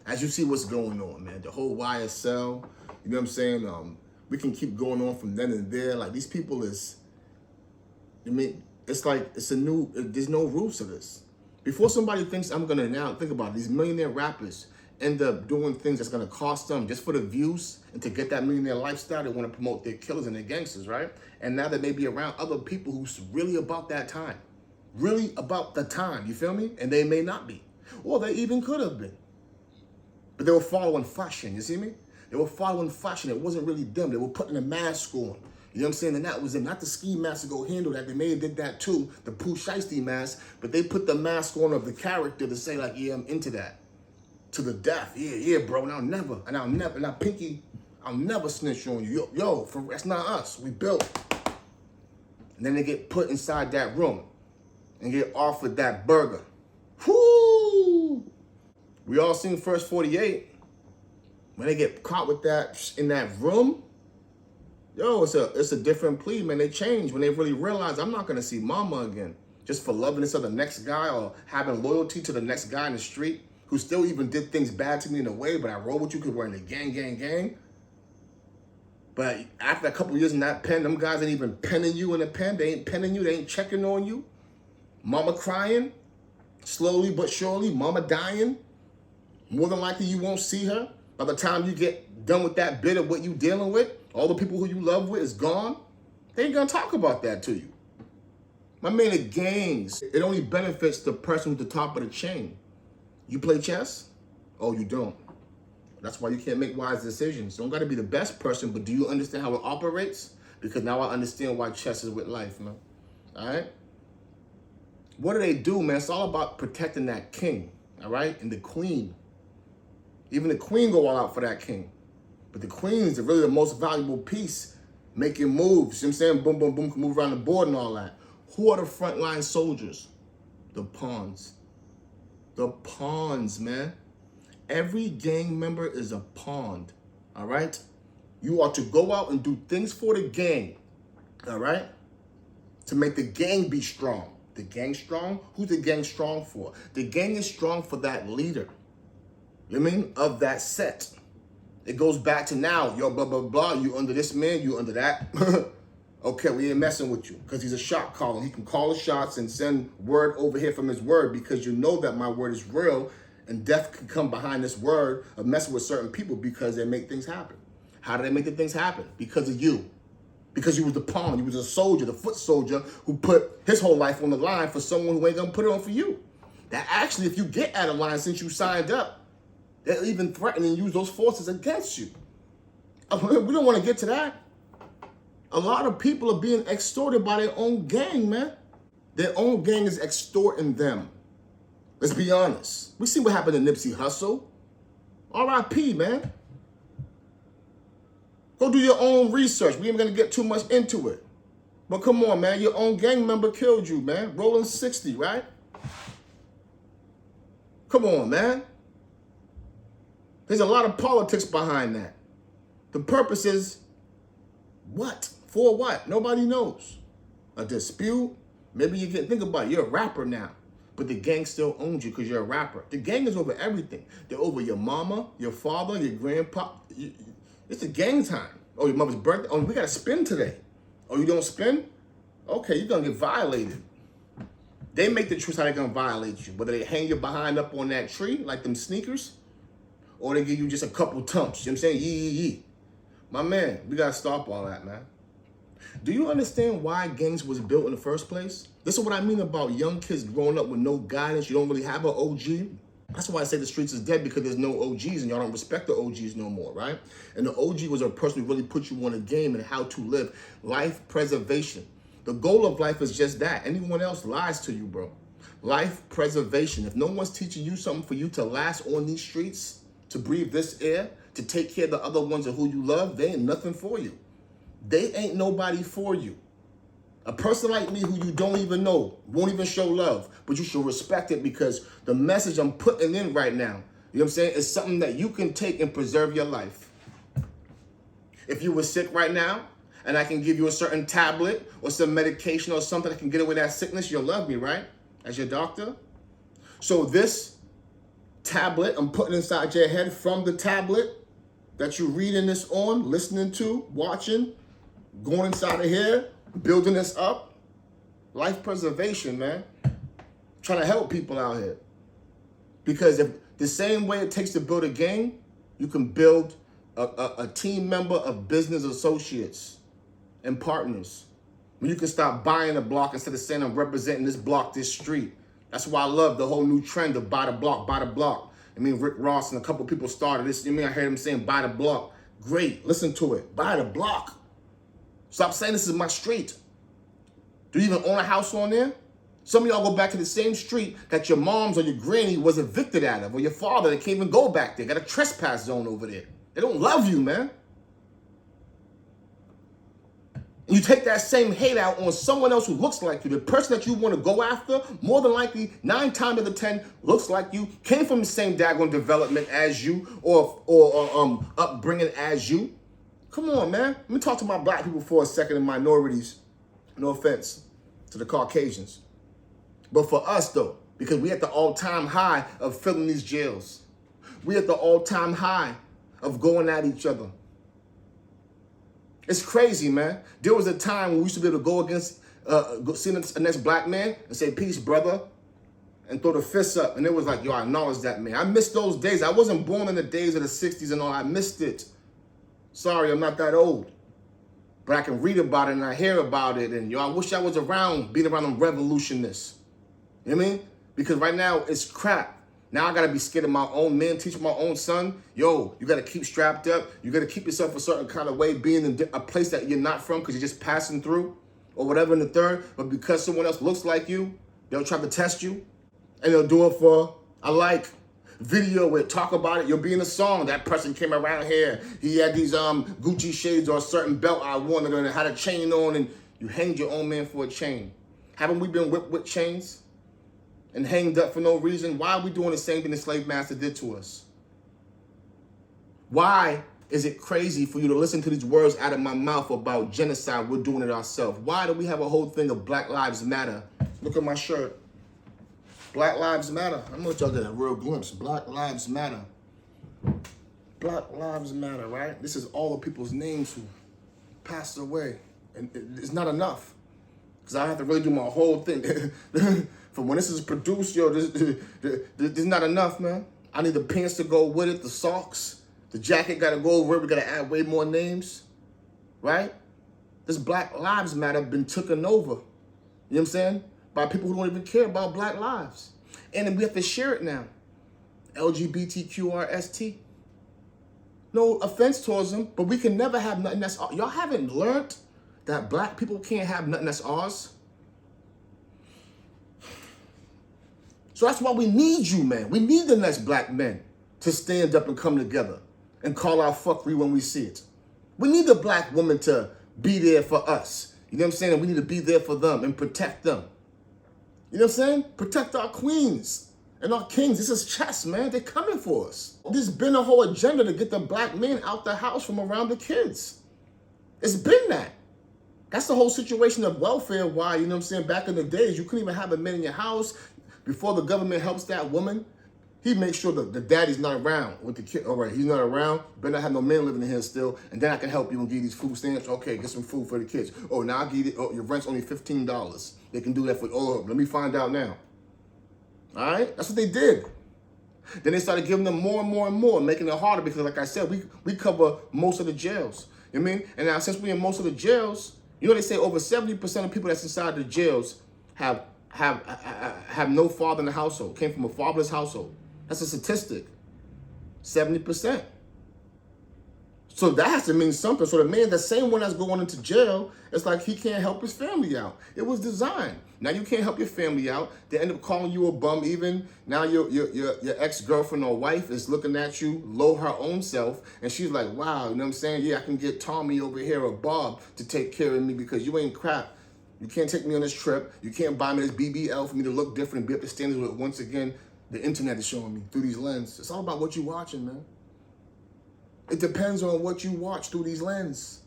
As you see what's going on, man. The whole YSL, you know what I'm saying? We can keep going on from then and there. Like these people is, I mean, it's like, there's no rules to this. Before somebody thinks I'm gonna now, think about it, these millionaire rappers end up doing things that's gonna cost them just for the views and to get that millionaire lifestyle. They wanna promote their killers and their gangsters, right? And now they may be around other people who's really about that time. Really about the time, you feel me? And they may not be. Or they even could have been. But they were following fashion, you see me? They were following fashion. It wasn't really them. They were putting a mask on. You know what I'm saying? And that was them. Not the ski mask to go handle that. They may have did that too, the Pooh Shiesty mask. But they put the mask on of the character to say like, yeah, I'm into that. To the death. Yeah, bro. And now Pinky, I'll never snitch on you. Yo, that's not us. We built. And then they get put inside that room and get offered that burger. Whoo! We all seen First 48. When they get caught with that in that room, yo, it's a different plea, man. They change when they really realize I'm not gonna see mama again. just for loving this other next guy or having loyalty to the next guy in the street who still even did things bad to me in a way, but I roll with you because we're in the gang. But after a couple years in that pen, them guys ain't even penning you in the pen. They ain't penning you. They ain't checking on you. Mama crying, slowly but surely. Mama dying. More than likely, you won't see her. By the time you get done with that bit of what you dealing with, all the people who you love with is gone. They ain't gonna talk about that to you. My man, the gangs, it only benefits the person at the top of the chain. You play chess? Oh, you don't. That's why you can't make wise decisions. You don't gotta be the best person, but do you understand how it operates? Because now I understand why chess is with life, man. All right? What do, man? It's all about protecting that king, all right? And the queen. Even the queen go all out for that king. But the queen is really the most valuable piece, making moves. You know what I'm saying? Boom, boom, boom, can move around the board and all that. Who are the frontline soldiers? The pawns. The pawns, man. Every gang member is a pawn, all right? You are to go out and do things for the gang, all right? To make the gang be strong. The gang strong? Who's the gang strong for? The gang is strong for that leader. You know what I mean? Of that set. It goes back to now, yo, blah, blah, blah, you under this man, you under that. Okay, we ain't messing with you because he's a shot caller. He can call the shots and send word over here from his word because you know that my word is real and death can come behind this word of messing with certain people because they make things happen. How do they make the things happen? Because of you. Because you was the pawn, you was a soldier, the foot soldier who put his whole life on the line for someone who ain't gonna put it on for you. That actually, if you get out of line since you signed up, they'll even threaten and use those forces against you. We don't want to get to that. A lot of people are being extorted by their own gang, man. Their own gang is extorting them. Let's be honest. We see what happened to Nipsey Hussle. R.I.P., man. Go do your own research. We ain't gonna get too much into it. But come on, man. Your own gang member killed you, man. Rolling 60, right? Come on, man. There's a lot of politics behind that. The purpose is what? For what? Nobody knows. A dispute? Maybe you can think about it. You're a rapper now, but the gang still owns you because you're a rapper. The gang is over everything. They're over your mama, your father, your grandpa. It's a gang time. Oh, your mother's birthday. Oh, we got to spin today. Oh, you don't spin? Okay, you're going to get violated. They make the choice how they're going to violate you. Whether they hang you behind up on that tree like them sneakers, or they give you just a couple tumps. You know what I'm saying? Yee. My man, we got to stop all that, man. Do you understand why gangs was built in the first place? This is what I mean about young kids growing up with no guidance. You don't really have an OG. That's why I say the streets is dead, because there's no OGs and y'all don't respect the OGs no more, right? And the OG was a person who really put you on a game and how to live. Life preservation. The goal of life is just that. Anyone else lies to you, bro. Life preservation. If no one's teaching you something for you to last on these streets, to breathe this air, to take care of the other ones of who you love, they ain't nothing for you. They ain't nobody for you. A person like me who you don't even know, won't even show love, but you should respect it because the message I'm putting in right now, you know what I'm saying, is something that you can take and preserve your life. If you were sick right now, and I can give you a certain tablet or some medication or something that can get away that sickness, you'll love me, right? As your doctor. So this tablet I'm putting inside your head from the tablet that you're reading this on, listening to, watching, going inside of here, building this up. Life preservation, man. Trying to help people out here. Because if the same way it takes to build a gang, you can build a team member of business associates and partners. When you can stop buying a block instead of saying I'm representing this block, this street. That's why I love the whole new trend of buy the block, buy the block. I mean, Rick Ross and a couple people started this. I mean, I heard him saying buy the block. Great, listen to it. Buy the block. Stop saying this is my street. Do you even own a house on there? Some of y'all go back to the same street that your mom's or your granny was evicted out of, or your father that can't even go back there. Got a trespass zone over there. They don't love you, man. And you take that same hate out on someone else who looks like you. The person that you want to go after, more than likely, 9 times out of 10, looks like you, came from the same daggone development as you, or upbringing as you. Come on, man. Let me talk to my black people for a second and minorities. No offense to the Caucasians. But for us though, because we at the all-time high of filling these jails. We at the all-time high of going at each other. It's crazy, man. There was a time when we used to be able to go against, see the next black man and say, peace, brother, and throw the fists up. And it was like, yo, I acknowledge that, man. I missed those days. I wasn't born in the days of the 60s and all. I missed it. Sorry, I'm not that old. But I can read about it and I hear about it. And, yo, I wish I was around, being around them revolutionists. You know what I mean? Because right now, it's crap. Now I got to be scared of my own men, teach my own son. Yo, you got to keep strapped up. You got to keep yourself a certain kind of way, being in a place that you're not from because you're just passing through or whatever in the third. But because someone else looks like you, they'll try to test you. And they'll do it for a like. Video with talk about it. You'll be in a song. That person came around here. He had these Gucci shades or a certain belt I wanted and had a chain on, and you hanged your own man for a chain. Haven't we been whipped with chains and hanged up for no reason? Why are we doing the same thing the slave master did to us? Why is it crazy for you to listen to these words out of my mouth about genocide? We're doing it ourselves. Why do we have a whole thing of Black Lives Matter? Look at my shirt. Black Lives Matter. I'm gonna y'all get a real glimpse. Black Lives Matter. Black Lives Matter, right? This is all the people's names who passed away. And it's not enough. Because I have to really do my whole thing. From when this is produced, yo, this is not enough, man. I need the pants to go with it, the socks. The jacket gotta go over it. We gotta add way more names, right? This Black Lives Matter been taken over. You know what I'm saying? By people who don't even care about black lives. And we have to share it now. LGBTQRST. No offense towards them, but we can never have nothing that's ours. Y'all haven't learned that black people can't have nothing that's ours? So that's why we need you, man. We need the next black men to stand up and come together and call out fuckery when we see it. We need the black woman to be there for us. You know what I'm saying? And we need to be there for them and protect them. You know what I'm saying? Protect our queens and our kings. This is chess, man. They're coming for us. There's been a whole agenda to get the black men out the house from around the kids. It's been that. That's the whole situation of welfare. Why, you know what I'm saying? Back in the days, you couldn't even have a man in your house. Before the government helps that woman, he makes sure that the daddy's not around with the kid. All right, he's not around. Better not have no man living in here still. And then I can help you and give you these food stamps. Okay, get some food for the kids. Oh, now I'll give you, your rent's only $15. They can do that for, oh, let me find out now. All right, that's what they did. Then they started giving them more and more and more, making it harder because, like I said, we cover most of the jails. You know what I mean? And now since we're in most of the jails, you know they say over 70% of people that's inside the jails have no father in the household, came from a fatherless household. That's a statistic. 70%. So that has to mean something. So the man, the same one that's going into jail, it's like he can't help his family out. It was designed. Now you can't help your family out. They end up calling you a bum. Even now your ex-girlfriend or wife is looking at you low her own self. And she's like, wow, you know what I'm saying? Yeah, I can get Tommy over here or Bob to take care of me because you ain't crap. You can't take me on this trip. You can't buy me this BBL for me to look different and be up to standards with, once again, the internet is showing me through these lenses. It's all about what you're watching, man. It depends on what you watch through these lenses.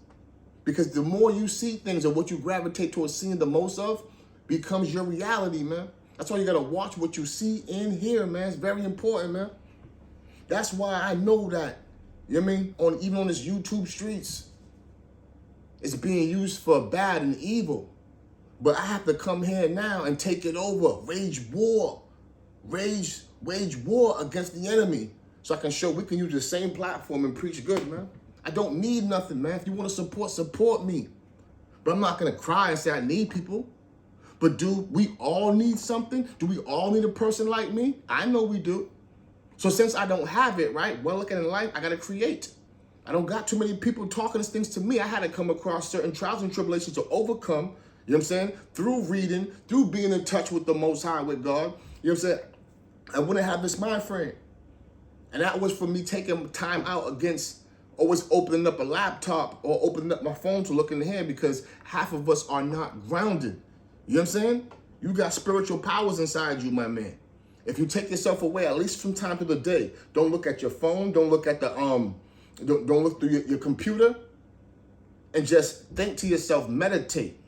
Because the more you see things or what you gravitate towards seeing the most of becomes your reality, man. That's why you gotta watch what you see and hear, man. It's very important, man. That's why I know that, you know what I mean? Even on this YouTube streets, it's being used for bad and evil. But I have to come here now and take it over, wage war against the enemy. So I can show we can use the same platform and preach good, man. I don't need nothing, man. If you want to support me. But I'm not going to cry and say I need people. But do we all need something? Do we all need a person like me? I know we do. So since I don't have it, right, well looking in life, I got to create. I don't got too many people talking these things to me. I had to come across certain trials and tribulations to overcome, you know what I'm saying? Through reading, through being in touch with the Most High, with God. You know what I'm saying? I wouldn't have this mind frame. And that was for me taking time out against always opening up a laptop or opening up my phone to look in the hand because half of us are not grounded. You know what I'm saying? You got spiritual powers inside you, my man. If you take yourself away, at least from time through the day, don't look at your phone, don't look at the, don't look through your computer, and just think to yourself, meditate.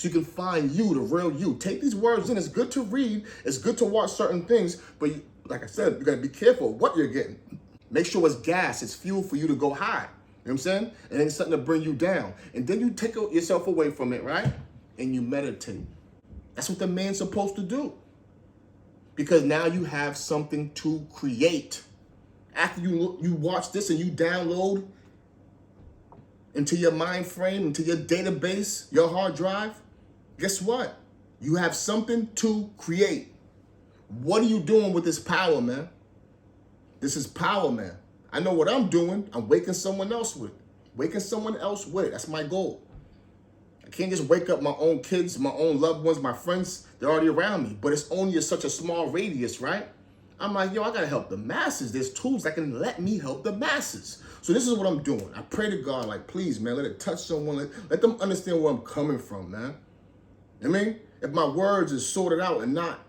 so you can find you, the real you. Take these words in. It's good to read. It's good to watch certain things. But like I said, you got to be careful what you're getting. Make sure it's gas. It's fuel for you to go high. You know what I'm saying? And then it's something to bring you down. And then you take yourself away from it, right? And you meditate. That's what the man's supposed to do. Because now you have something to create. After you watch this and you download into your mind frame, into your database, your hard drive, guess what? You have something to create. What are you doing with this power, man? This is power, man. I know what I'm doing. I'm waking someone else with it. Waking someone else with it. That's my goal. I can't just wake up my own kids, my own loved ones, my friends. They're already around me. But it's only such a small radius, right? I'm like, yo, I got to help the masses. There's tools that can let me help the masses. So this is what I'm doing. I pray to God, like, please, man, let it touch someone. Let them understand where I'm coming from, man. I mean, if my words is sorted out and not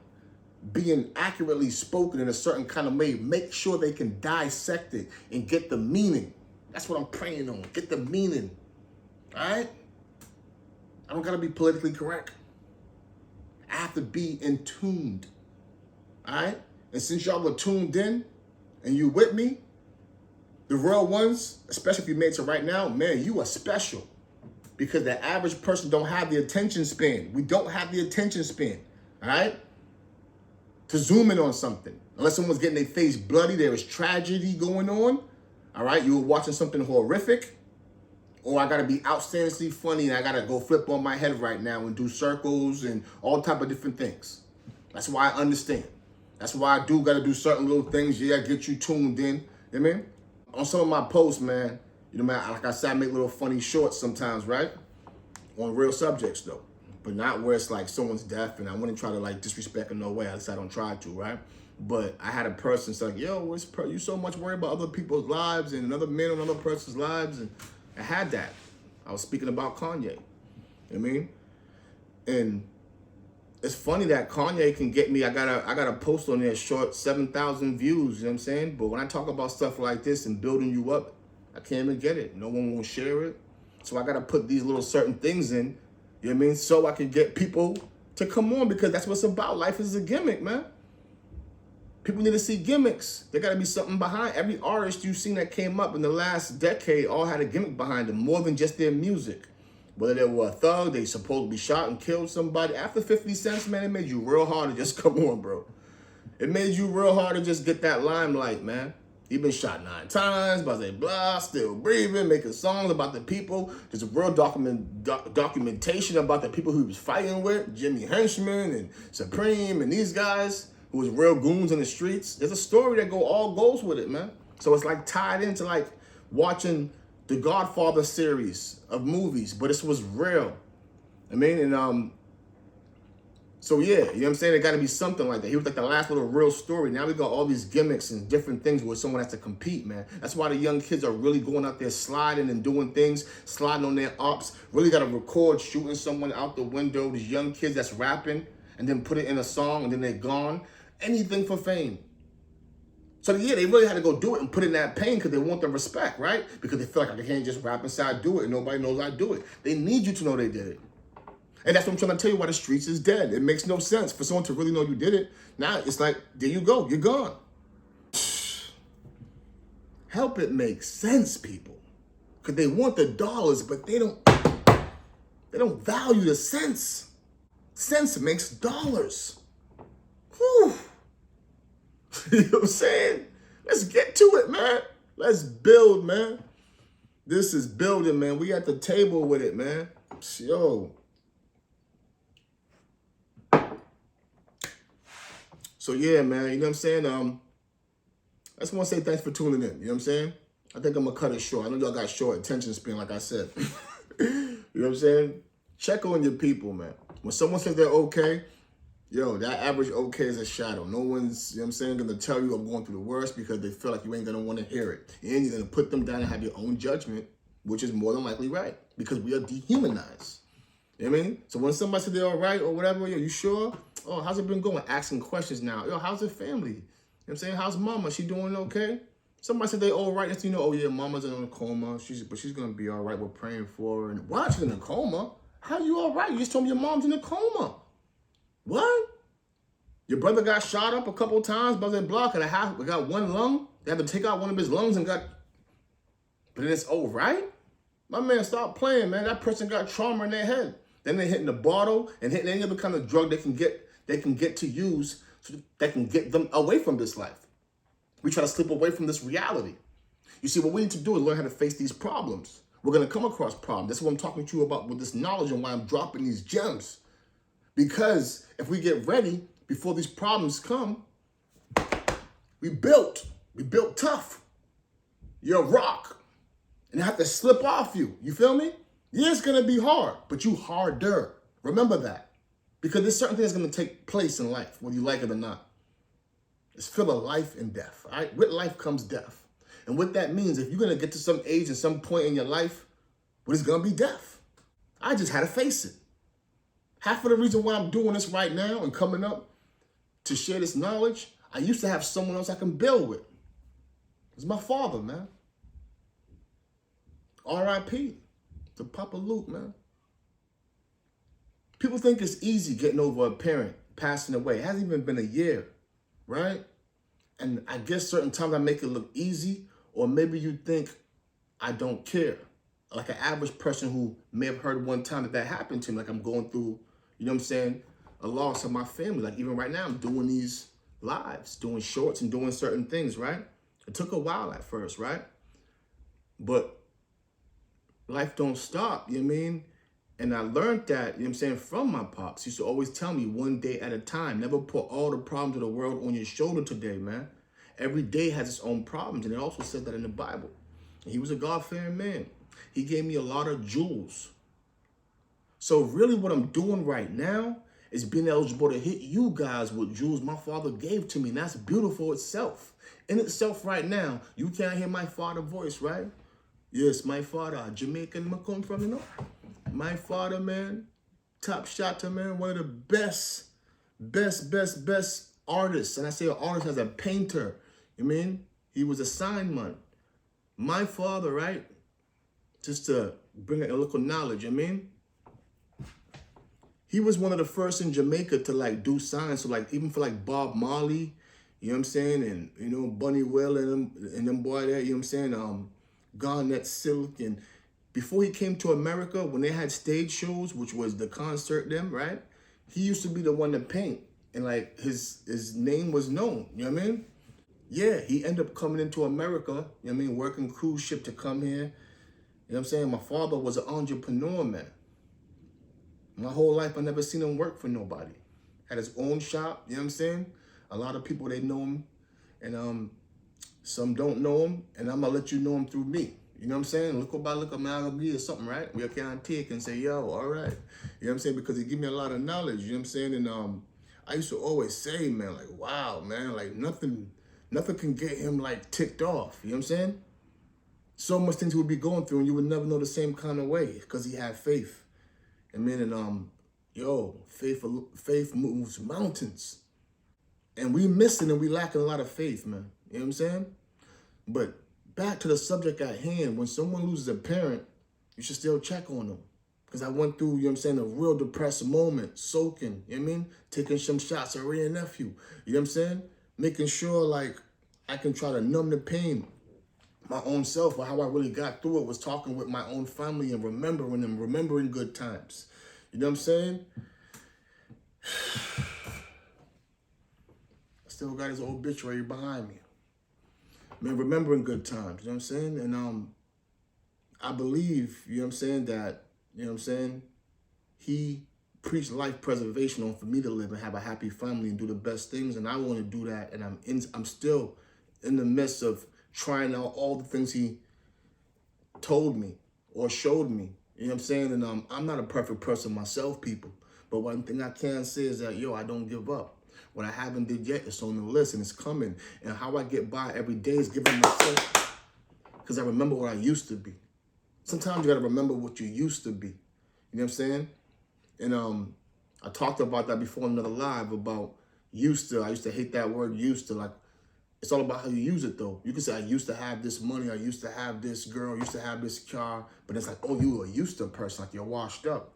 being accurately spoken in a certain kind of way, make sure they can dissect it and get the meaning. That's what I'm praying on. Get the meaning. All right? I don't got to be politically correct. I have to be in tuned. All right? And since y'all were tuned in and you with me, the real ones, especially if you made it to right now, man, you are special. Because the average person don't have the attention span. We don't have the attention span. All right? To zoom in on something. Unless someone's getting their face bloody, there is tragedy going on. All right? You were watching something horrific. Or I got to be outstandingly funny and I got to go flip on my head right now and do circles and all type of different things. That's why I understand. That's why I do got to do certain little things. Yeah, get you tuned in. You know what I mean? On some of my posts, man, you know, man, like I said, I make little funny shorts sometimes, right? On real subjects, though. But not where it's like someone's deaf and I wouldn't try to like disrespect in no way. At least I don't try to, right? But I had a person say, like, yo, you so much worried about other people's lives and another man on another person's lives. And I had that. I was speaking about Kanye. You know what I mean? And it's funny that Kanye can get me, I got a post on there short 7,000 views, you know what I'm saying? But when I talk about stuff like this and building you up, I can't even get it. No one will share it. So I got to put these little certain things in, you know what I mean? So I can get people to come on because that's what it's about. Life is a gimmick, man. People need to see gimmicks. There got to be something behind. Every artist you've seen that came up in the last decade all had a gimmick behind them, more than just their music. Whether they were a thug, they supposed to be shot and killed somebody. After 50 Cent, man, it made you real hard to just come on, bro. It made you real hard to just get that limelight, man. He been shot 9 times, blah, blah, blah, still breathing, making songs about the people. There's a real documentation about the people who he was fighting with, Jimmy Henchman and Supreme and these guys who was real goons in the streets. There's a story that all goes with it, man. So it's like tied into like watching the Godfather series of movies, but this was real. I mean, and so yeah, you know what I'm saying? There got to be something like that. He was like the last little real story. Now we got all these gimmicks and different things where someone has to compete, man. That's why the young kids are really going out there sliding and doing things, sliding on their ups. Really got to record shooting someone out the window. These young kids that's rapping and then put it in a song and then they're gone. Anything for fame. So yeah, they really had to go do it and put in that pain because they want the respect, right? Because they feel like I can't just rap inside, do it, and nobody knows I do it. They need you to know they did it. And that's what I'm trying to tell you why the streets is dead. It makes no sense for someone to really know you did it. Now it's like, there you go, you're gone. Help it make sense, people. Because they want the dollars, but they don't value the cents. Cents makes dollars. Whew. You know what I'm saying? Let's get to it, man. Let's build, man. This is building, man. We at the table with it, man. Yo. So yeah, man, you know what I'm saying? I just want to say thanks for tuning in. You know what I'm saying? I think I'm gonna cut it short. I know y'all got short attention span, like I said. You know what I'm saying? Check on your people, man. When someone says they're okay, yo, that average okay is a shadow. No one's, you know what I'm saying, gonna tell you I'm going through the worst because they feel like you ain't gonna want to hear it. And you're gonna put them down and have your own judgment, which is more than likely right because we are dehumanized. You know what I mean? So when somebody said they're all right or whatever, yo, you sure? Oh, how's it been going? Asking questions now. Yo, how's the family? You know what I'm saying? How's mama? She doing okay? Somebody said they all right. That's, you know, oh yeah, mama's in a coma. But she's gonna be all right. We're praying for her. And what? She's in a coma? How you all right? You just told me your mom's in a coma. What? Your brother got shot up a couple of times, brother block, and got one lung. They had to take out one of his lungs and got, but it's all right? My man, stop playing, man. That person got trauma in their head. Then they're hitting the bottle and hitting any other kind of drug they can get to use so that can get them away from this life. We try to slip away from this reality. You see, what we need to do is learn how to face these problems. We're going to come across problems. That's what I'm talking to you about with this knowledge and why I'm dropping these gems. Because if we get ready before these problems come, we built tough. You're a rock. And I have to slip off you. You feel me? Yeah, it's going to be hard, but you harder. Remember that. Because there's certain things going to take place in life, whether you like it or not. It's full of life and death. All right? With life comes death. And what that means, if you're going to get to some age and some point in your life, well, it's going to be death. I just had to face it. Half of the reason why I'm doing this right now and coming up to share this knowledge, I used to have someone else I can build with. It's my father, man. R.I.P. to Papa Luke, man. People think it's easy getting over a parent passing away. It hasn't even been a year, right? And I guess certain times I make it look easy, or maybe you think I don't care. Like an average person who may have heard one time that happened to me, like I'm going through, you know what I'm saying, a loss of my family. Like even right now, I'm doing these lives, doing shorts and doing certain things, right? It took a while at first, right? But life don't stop, you know what I mean? And I learned that, you know what I'm saying, from my pops. He used to always tell me 1 day at a time. Never put all the problems of the world on your shoulder today, man. Every day has its own problems. And it also says that in the Bible. And he was a God-fearing man. He gave me a lot of jewels. So really what I'm doing right now is being eligible to hit you guys with jewels my father gave to me. And that's beautiful itself. In itself right now, you can't hear my father's voice, right? Yes, my father, Jamaican, I come from, you know? My father, man, top shotter, man, one of the best artists. And I say an artist as a painter, you mean? He was a sign man. My father, right? Just to bring a little knowledge, you mean? He was one of the first in Jamaica to like do signs. So like even for like Bob Marley, you know what I'm saying? And, you know, Bunny Will and them boy there, you know what I'm saying? Garnet Silk. And before he came to America, when they had stage shows, which was the concert them, right? He used to be the one to paint. And like his name was known, you know what I mean? Yeah, he ended up coming into America, you know what I mean? Working cruise ship to come here. You know what I'm saying? My father was an entrepreneur, man. My whole life, I never seen him work for nobody. Had his own shop, you know what I'm saying? A lot of people, they know him. And some don't know him. And I'm going to let you know him through me. You know what I'm saying? Look up, man, I'll be or something, right? We can take and say, yo, all right. You know what I'm saying? Because he give me a lot of knowledge, you know what I'm saying? And I used to always say, man, like, wow, man, like nothing can get him like ticked off. You know what I'm saying? So much things he would be going through and you would never know the same kind of way because he had faith. And yo, faith moves mountains. And we missing and we lacking a lot of faith, man. You know what I'm saying? But back to the subject at hand, when someone loses a parent, you should still check on them. Because I went through, you know what I'm saying, a real depressed moment, soaking, you know what I mean? Taking some shots at Ray and nephew, you know what I'm saying? Making sure, like, I can try to numb the pain. My own self, or how I really got through it was talking with my own family and remembering good times. You know what I'm saying? I still got his obituary behind me. Man, remembering good times, you know what I'm saying? And I believe, you know what I'm saying, that, you know what I'm saying, he preached life preservation on for me to live and have a happy family and do the best things. And I want to do that. And I'm still in the midst of trying out all the things he told me or showed me. You know what I'm saying? And I'm not a perfect person myself, people. But one thing I can say is that, yo, I don't give up. What I haven't did yet is on the list and it's coming. And how I get by every day is giving myself, because I remember what I used to be. Sometimes you got to remember what you used to be. You know what I'm saying? And I talked about that before in another live about used to. I used to hate that word used to. Like, it's all about how you use it, though. You can say, I used to have this money, I used to have this girl, I used to have this car, but it's like, oh, you a used to person, like you're washed up.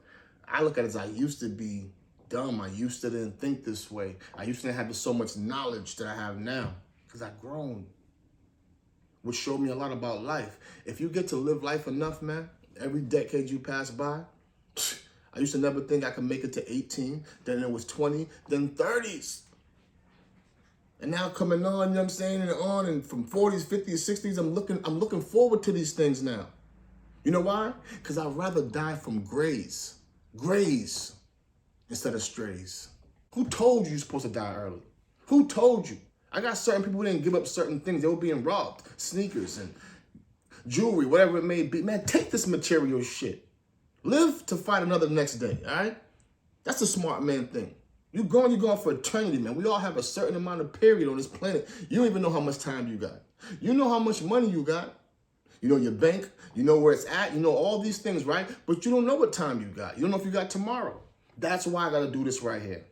I look at it as I used to be dumb. I used to didn't think this way. I used to not have so much knowledge that I have now because I've grown, which showed me a lot about life. If you get to live life enough, man, every decade you pass by, I used to never think I could make it to 18, then it was 20, then 30s. And now coming on, you know what I'm saying, and on, and from 40s, 50s, 60s, I'm looking forward to these things now. You know why? Because I'd rather die from grays, instead of strays. Who told you you're supposed to die early? Who told you? I got certain people who didn't give up certain things. They were being robbed, sneakers and jewelry, whatever it may be. Man, take this material shit. Live to fight another next day, all right? That's a smart man thing. You're going for eternity, man. We all have a certain amount of period on this planet. You don't even know how much time you got. You know how much money you got. You know your bank. You know where it's at. You know all these things, right? But you don't know what time you got. You don't know if you got tomorrow. That's why I got to do this right here.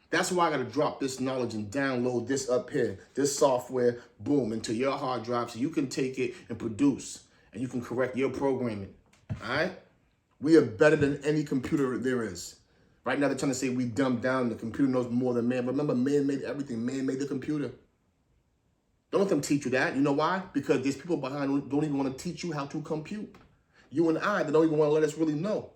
That's why I got to drop this knowledge and download this up here, this software, boom, into your hard drive so you can take it and produce, and you can correct your programming, all right? We are better than any computer there is. Right now, they're trying to say we dumbed down. The computer knows more than man. But remember, man made everything. Man made the computer. Don't let them teach you that. You know why? Because there's people behind who don't even want to teach you how to compute. You and I, they don't even want to let us really know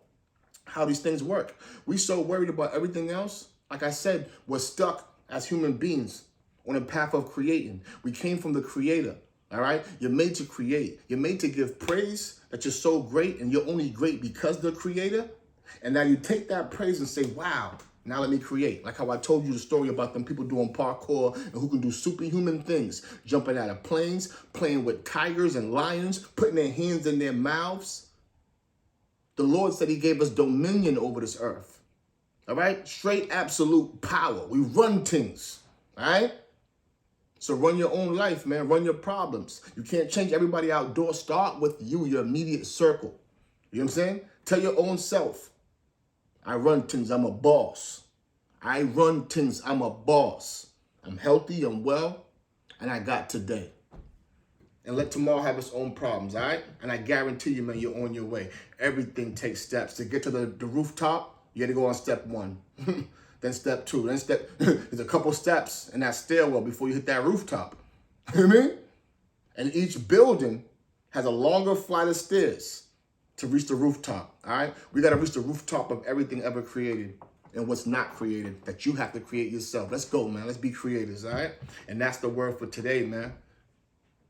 how these things work. We so worried about everything else. Like I said, we're stuck as human beings on a path of creating. We came from the Creator. All right? You're made to create. You're made to give praise that you're so great, and you're only great because of the Creator. And now you take that praise and say, wow, now let me create. Like how I told you the story about them people doing parkour and who can do superhuman things, jumping out of planes, playing with tigers and lions, putting their hands in their mouths. The Lord said he gave us dominion over this earth. All right? Straight absolute power. We run things. All right? So run your own life, man. Run your problems. You can't change everybody outdoors. Start with you, your immediate circle. You know what I'm saying? Tell your own self. I run things, I'm a boss. I run things, I'm a boss. I'm healthy, I'm well, and I got today. And let tomorrow have its own problems, all right? And I guarantee you, man, you're on your way. Everything takes steps. To get to the rooftop, you got to go on step 1. Then step 2. Then there's a couple steps in that stairwell before you hit that rooftop. You know what I mean? And each building has a longer flight of stairs to reach the rooftop, all right? We got to reach the rooftop of everything ever created and what's not created that you have to create yourself. Let's go, man. Let's be creators, all right? And that's the word for today, man.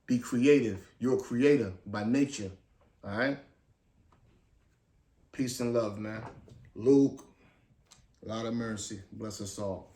Be creative. You're a creator by nature, all right? Peace and love, man. Luke, a lot of mercy. Bless us all.